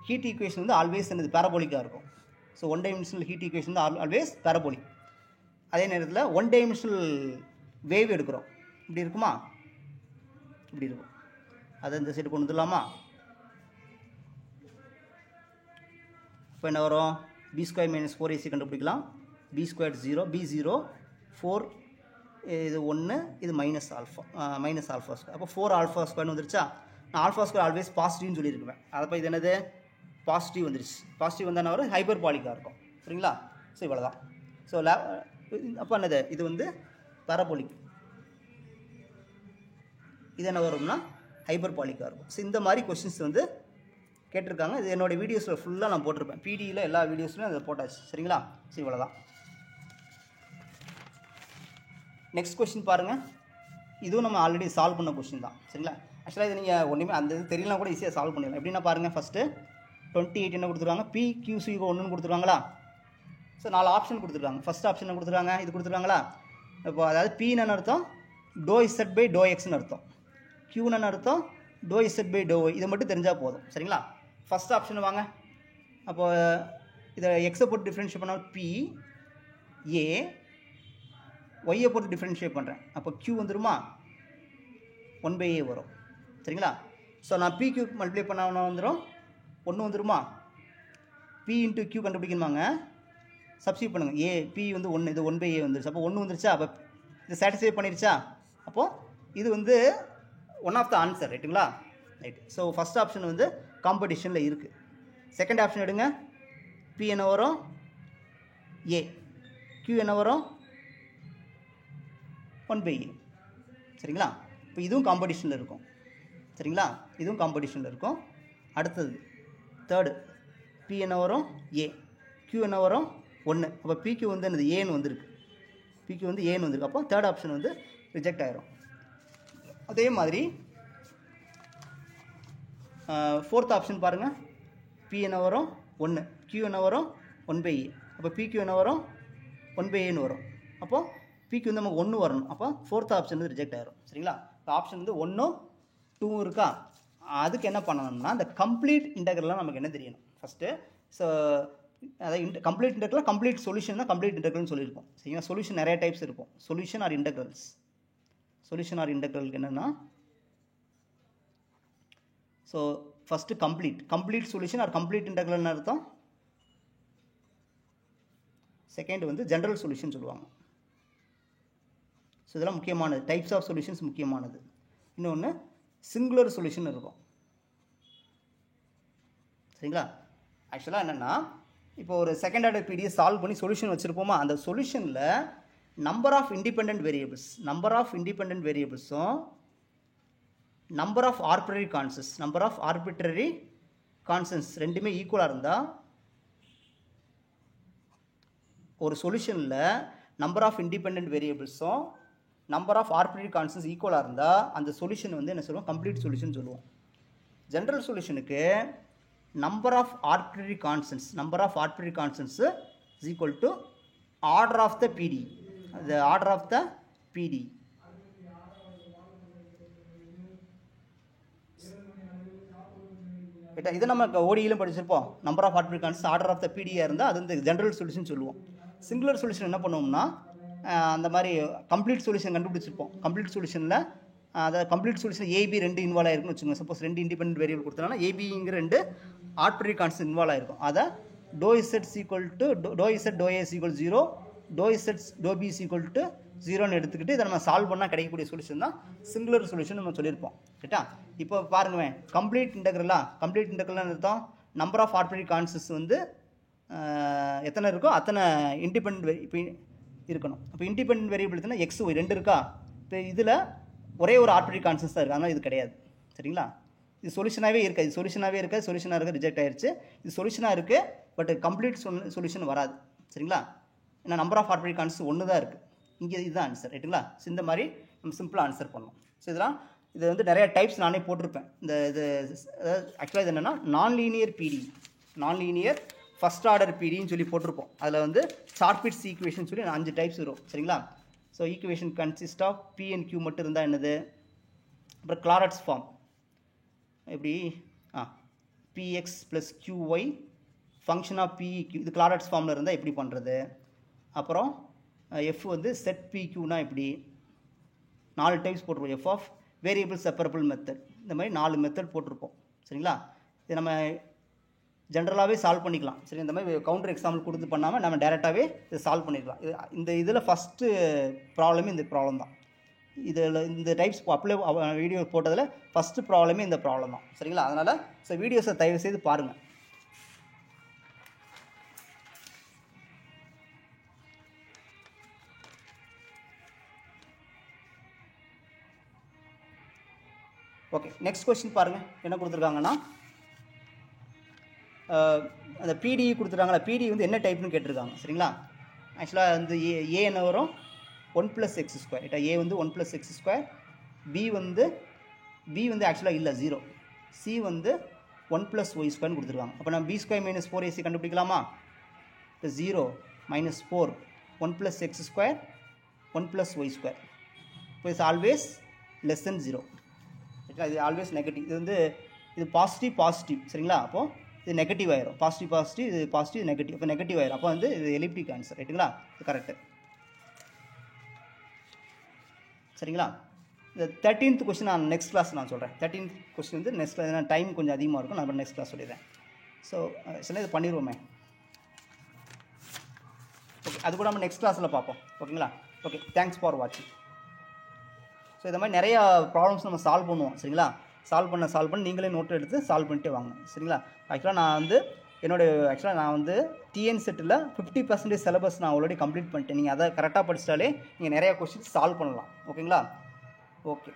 ஹீட் ஈக்குவேஷன் வந்து ஆல்வேஸ் என்னது? பேரபோலிக்காக இருக்கும். So one dimensional heat equation தான் ஆல்வேஸ் பேரபோலிக். அதே நேரத்தில் ஒன் டைமென்ஷனல் வேவ் எடுக்கிறோம், இப்படி இருக்குமா, இப்படி இருக்கும். அதை இந்த சைடு கொண்டு வந்துடலாமா? இப்போ என்ன வரும்? பி ஸ்கொயர் மைனஸ் 4ac கண்டுபிடிக்கலாம். பி ஸ்கொயர் 0, பி 0 4, இது 1, இது மைனஸ் ஆல்ஃபா ஸ்கொயர். அப்போ 4 ஆல்ஃபா ஸ்கொயர்னு வந்துருச்சா? நான் ஆல்ஃபா ஸ்கொயர் ஆல்வேஸ் பாசிட்டிவ்னு சொல்லியிருக்குவேன். அப்போ இது என்னது? பாசிட்டிவ் வந்துருச்சு. பாசிட்டிவ் வந்தால் ஒரு ஹைப்பர் பாலிக்காக இருக்கும். சரிங்களா? ஸோ இவ்வளோ தான். ஸோ அப்போ என்னது? இது வந்து பேரபோலிக். இது என்ன வரும்னா ஹைப்பர் பாலிக்காக இருக்கும். ஸோ இந்த மாதிரி கொஸ்டின்ஸ் வந்து கேட்டிருக்காங்க. இது என்னோடய வீடியோஸில் ஃபுல்லாக நான் போட்டிருப்பேன். பிடியில் எல்லா வீடியோஸ்லையும் அதை போட்டாச்சு. சரிங்களா? ஸோ இவ்வளோ தான். நெக்ஸ்ட் கொஸ்டின் பாருங்கள். இதுவும் நம்ம ஆல்ரெடி சால்வ் பண்ண கொஸ்டின் தான். சரிங்களா? ஆக்சுவலாக இது நீங்கள் ஒன்றுமே அந்த இது தெரியலாம் கூட ஈஸியாக சால்வ் பண்ணிடலாம். எப்படின்னா பாருங்கள், ஃபஸ்ட்டு 28 என்ன கொடுத்துருவாங்க? PQC 1ன்னு கொடுத்துருவாங்களா? ஸோ 4 ஆப்ஷன் கொடுத்துருக்காங்க. ஃபஸ்ட் ஆப்ஷன் என்ன கொடுத்துருக்காங்க? இது கொடுத்துருக்காங்களா? இப்போ அதாவது Pன்னு அர்த்தம் ∂Z/∂Xன்னு அர்த்தம், Qன்னு அர்த்தம் ∂Z/∂Y. இதை மட்டும் தெரிஞ்சால் போதும். சரிங்களா? ஃபஸ்ட் ஆப்ஷன் வாங்க. அப்போ இதை எக்ஸை போட்டு டிஃப்ரென்ஷியேட் பண்ணால் P A, ஒய்யை பொறுத்து டிஃப்ரென்ஷியேட் பண்ணுறேன். அப்போ Q வந்துருமா? 1/A வரும். சரிங்களா? ஸோ நான் PQ மல்டிப்ளை பண்ண வந்துடும், 1 வந்துருமா? P இன்ட்டு Q கண்டுபிடிக்கணுமாங்க, சப்ஸ்டியூட் பண்ணுங்கள். A P வந்து 1, இது 1/A வந்துருச்சு. அப்போ 1 வந்துருச்சா? அப்போ இது சாட்டிஸ்ஃபை பண்ணிருச்சா? அப்போது இது வந்து ஒன் ஆஃப் த ஆன்சர். ரைட்டுங்களா? ரைட். ஸோ ஃபஸ்ட் ஆப்ஷன் வந்து காம்படிஷனில் இருக்குது. செகண்ட் ஆப்ஷன் எடுங்க. P என்ன வரும்? A. Q என்ன வரும்? 1/A. சரிங்களா? இப்போ இதுவும் காம்படிஷனில் இருக்கும். சரிங்களா? இதுவும் காம்படிஷனில் இருக்கும். அடுத்தது தேர்டு, P என்ன வரும்? A. Q என்ன வரும்? 1. அப்போ PQ வந்து என்னது? ஏன்னு வந்திருக்கு. PQ வந்து ஏன்னு வந்திருக்கு. அப்போ தேர்ட் ஆப்ஷன் வந்து ரிஜெக்ட் ஆயிரும். அதே மாதிரி ஃபோர்த் ஆப்ஷன் பாருங்கள். P என்ன வரும்? 1. Q என்ன வரும்? 1/A. அப்போ PQ என்ன வரும்? 1/Aன்னு வரும். அப்போது PQ வந்து நமக்கு 1 வரணும். அப்போ ஃபோர்த் ஆப்ஷன் வந்து ரிஜெக்ட் ஆயிரும். சரிங்களா? இப்போ ஆப்ஷன் வந்து 1, 2 இருக்கா? அதுக்கு என்ன பண்ணணும்னா இந்த கம்ப்ளீட் இன்டெக்ரல்லாம் நமக்கு என்ன தெரியணும் ஃபஸ்ட்டு. ஸோ அதாவது கம்ப்ளீட் இன்டெக்ரல், கம்ப்ளீட் சொல்யூஷன் தான் கம்ப்ளீட் இன்டெக்ரல்னு சொல்லியிருக்கோம். சரிங்களா? சொல்யூஷன் நிறைய டைப்ஸ் இருக்கும். Solution or integrals. Solution or இன்டெக்ரலுக்கு என்னென்னா, so first complete solution or complete இன்டெக்ரல்னு அர்த்தம். செகண்ட் வந்து ஜென்ரல் சொல்யூஷன் சொல்லுவாங்க. ஸோ இதெல்லாம் முக்கியமானது. டைப்ஸ் ஆஃப் சொல்யூஷன்ஸ் முக்கியமானது. இன்னொன்று சிங்குலர் சொல்யூஷன் இருக்கும். சரிங்களா? ஆக்சுவலாக என்னென்னா, இப்போ ஒரு செகண்ட் ஆர்டர் PDயை சால்வ் பண்ணி சொல்யூஷன் வச்சுருப்போமா, அந்த சொல்யூஷனில் நம்பர் ஆஃப் இண்டிபெண்டன்ட் வேரியபிள்ஸும் நம்பர் ஆஃப் ஆர்பிட்ரரி கான்ஸ்டன்ட்ஸ் ரெண்டுமே ஈக்குவலாக இருந்தால், ஒரு சொல்யூஷனில் நம்பர் ஆஃப் இண்டிபெண்டன்ட் வேரியபிள்ஸும் நம்பர் ஆஃப் ஆர்பிட்ரரி கான்ஸ்டன்ட்ஸ் ஈக்குவலாக இருந்தால் அந்த சொல்யூஷன் வந்து என்ன சொல்லுவோம்? கம்ப்ளீட் சொல்யூஷன் சொல்லுவோம். ஜென்ரல் சொல்யூஷனுக்கு number of arbitrary constants is equal to order of the PD. the order of the PD. இதை நம்ம ஓடியிலும் படிச்சிருப்போம். Number of arbitrary constants order of the PDயாக இருந்தால் அது வந்து ஜென்ரல் சொல்யூஷன் சொல்லுவோம். சிங்குலர் சொல்யூஷன் என்ன பண்ணுவோம்னா, அந்த மாதிரி கம்ப்ளீட் சொல்யூஷன் கண்டுபிடிச்சிருப்போம். கம்ப்ளீட் சொல்யூஷனில் அதாவது கம்ப்ளீட் சொல்யூஷன் AB 2 இன்வால்வ் ஆயிருக்குன்னு வச்சுக்கோங்க. சப்போஸ் 2 இண்டிபெண்டன்ட் வேரியபிள் கொடுத்தோம்னா ABங்கிற 2 ஆர்பிட்ரரி கான்ஸ்டன்ட் இன்வால்வ் ஆயிருக்கும். அதை ∂Z ∂A 0, ∂B 0ன்னு எடுத்துக்கிட்டு இதை நம்ம சால்வ் பண்ணால் கிடைக்கக்கூடிய சொல்யூஷன் தான் சிங்குலர் சொல்யூஷன் நம்ம சொல்லியிருப்போம். ரைட்டா? இப்போ பாருங்களேன், கம்ப்ளீட் இன்டெக்ரல்லாம் அர்த்தம் நம்பர் ஆஃப் ஆர்பிட்ரரி கான்ஸ்டன்ட்ஸ் வந்து எத்தனை இருக்கோ அத்தனை இண்டிபெண்டன்ட் இப்போ இருக்கணும். அப்போ இண்டிபெண்டன்ட் வேரியபிள் எத்தனை? X, Y 2 இருக்கா? இப்போ இதில் ஒரே ஒரு ஆர்பிட்ரரி கான்ஸ்டன்ட்ஸ் தான் இருக்குது. அதனால் இது கிடையாது. சரிங்களா? இது சொல்யூஷனாகவே இருக்காது. சொல்யூஷனாக ரிஜெக்ட் ஆயிடுச்சு. இது சொல்யூஷனாக இருக்குது, பட் கம்ப்ளீட் சொல்யூஷன் வராது. சரிங்களா? ஏன்னா நம்பர் ஆஃப் ஆர்பிட்ரரி கான்ஸ்டன்ட்ஸ் 1 தான் இருக்குது. இங்கே இதுதான் ஆன்சர். ரைட்டுங்களா? ஸோ இந்த மாதிரி நம்ம சிம்பிளாக ஆன்சர் பண்ணோம். ஸோ இதெல்லாம் இது வந்து நிறைய டைப்ஸ் நானே போட்டிருப்பேன். இது ஆக்சுவலாக இது என்னென்னா நான் லீனியர் ஃபஸ்ட் ஆர்டர் PDன்னு சொல்லி போட்டிருப்போம். அதில் வந்து ஷார்ட்பிட்ஸ் ஈக்குவேஷன் சொல்லி 5 டைப்ஸ் வரும். சரிங்களா? So equation consist of P and Q மட்டும் இருந்தால் என்னது? அப்புறம் கிளாரட்ஸ் ஃபார்ம் எப்படி? PX + QY ஃபங்க்ஷன் ஆஃப் பிஇக்யூ இது கிளாரட்ஸ் ஃபார்மில் இருந்தால் எப்படி பண்ணுறது, அப்புறம் எஃப் வந்து செட் பிக்யூனா எப்படி, 4 டைப்ஸ் போட்டிருப்போம். F of variable separable method, இந்த மாதிரி 4 மெத்தட் போட்டிருப்போம். சரிங்களா, இது நம்ம ஜென்ரலாகவே சால்வ் பண்ணிக்கலாம். சரி, இந்த மாதிரி கவுண்டர் எக்ஸாம்பிள் கொடுத்து பண்ணாமல் நம்ம டேரெக்டாகவே இதை சால்வ் பண்ணிக்கலாம். இந்த இதில் ஃபஸ்ட்டு ப்ராப்ளமே இந்த ப்ராப்ளம் தான். இதில் இந்த டைப்ஸ் அப்ளை வீடியோ போட்டதில் ஃபஸ்ட்டு ப்ராப்ளமே இந்த ப்ராப்ளம் தான். சரிங்களா, அதனால் வீடியோஸை தயவு செய்து பாருங்கள். ஓகே, நெக்ஸ்ட் கொஸ்டின் பாருங்கள். என்ன கொடுத்துருக்காங்கன்னா, அந்த பிடிஇ கொடுத்துருக்காங்களா, பிடிஇ வந்து என்ன டைப்னு கேட்டிருக்காங்க. சரிங்களா, ஆக்சுவலாக வந்து ஏ என்ன வரும், 1 + x². ரைட்டா, ஏ வந்து 1 + x², பி வந்து ஆக்சுவலாக இல்லை 0, சி வந்து 1 + y² கொடுத்துருக்காங்க. அப்போ நம்ம b² - 4ac கண்டுபிடிக்கலாமா. இப்போ 0 - 4 1 + x², 1 + y². இப்போ இட்ஸ் ஆல்வேஸ் லெஸ் தென் 0. ரைட்டா, இது ஆல்வேஸ் நெகட்டிவ். இது வந்து இது பாசிட்டிவ். சரிங்களா, அப்போது இது நெகட்டிவ் ஆயிரும். பாசிட்டிவ், இது பாசிட்டிவ், நெகட்டிவ். இப்போ நெகட்டிவ் ஆயிரும். அப்போ வந்து இது எலிப்டிக் ஆன்சர். ரைட்டுங்களா, இது கரெக்டு. சரிங்களா, இந்த 13th கொஸ்டின் நான் நெக்ஸ்ட் கிளாஸ் நான் சொல்கிறேன். 13th கொஸ்டின் வந்து நெக்ஸ்ட் கிளாஸ், டைம் கொஞ்சம் அதிகமாக இருக்கும், நான் நெக்ஸ்ட் கிளாஸ் சொல்லிடுறேன். ஸோ சில இது பண்ணிடுவோமே. ஓகே, அது கூட நம்ம நெக்ஸ்ட் கிளாஸில் பார்ப்போம். ஓகேங்களா. ஓகே, தேங்க்ஸ் ஃபார் வாட்சிங். ஸோ இந்த மாதிரி நிறையா ப்ராப்ளம்ஸ் நம்ம சால்வ் பண்ணுவோம். சரிங்களா, சால்வ் பண்ண நீங்களே நோட் எடுத்து சால்வ் பண்ணிட்டு வாங்க. சரிங்களா, ஆக்சுவலாக நான் வந்து டிஎன் செட்டில் 50% சிலபஸ் நான் ஆல்ரெடி கம்ப்ளீட் பண்ணிட்டேன். நீங்கள் அதை கரெக்டாக படிச்சிட்டாலே நீங்கள் நிறையா கொஸ்டின்ஸ் சால்வ் பண்ணலாம். ஓகேங்களா. ஓகே.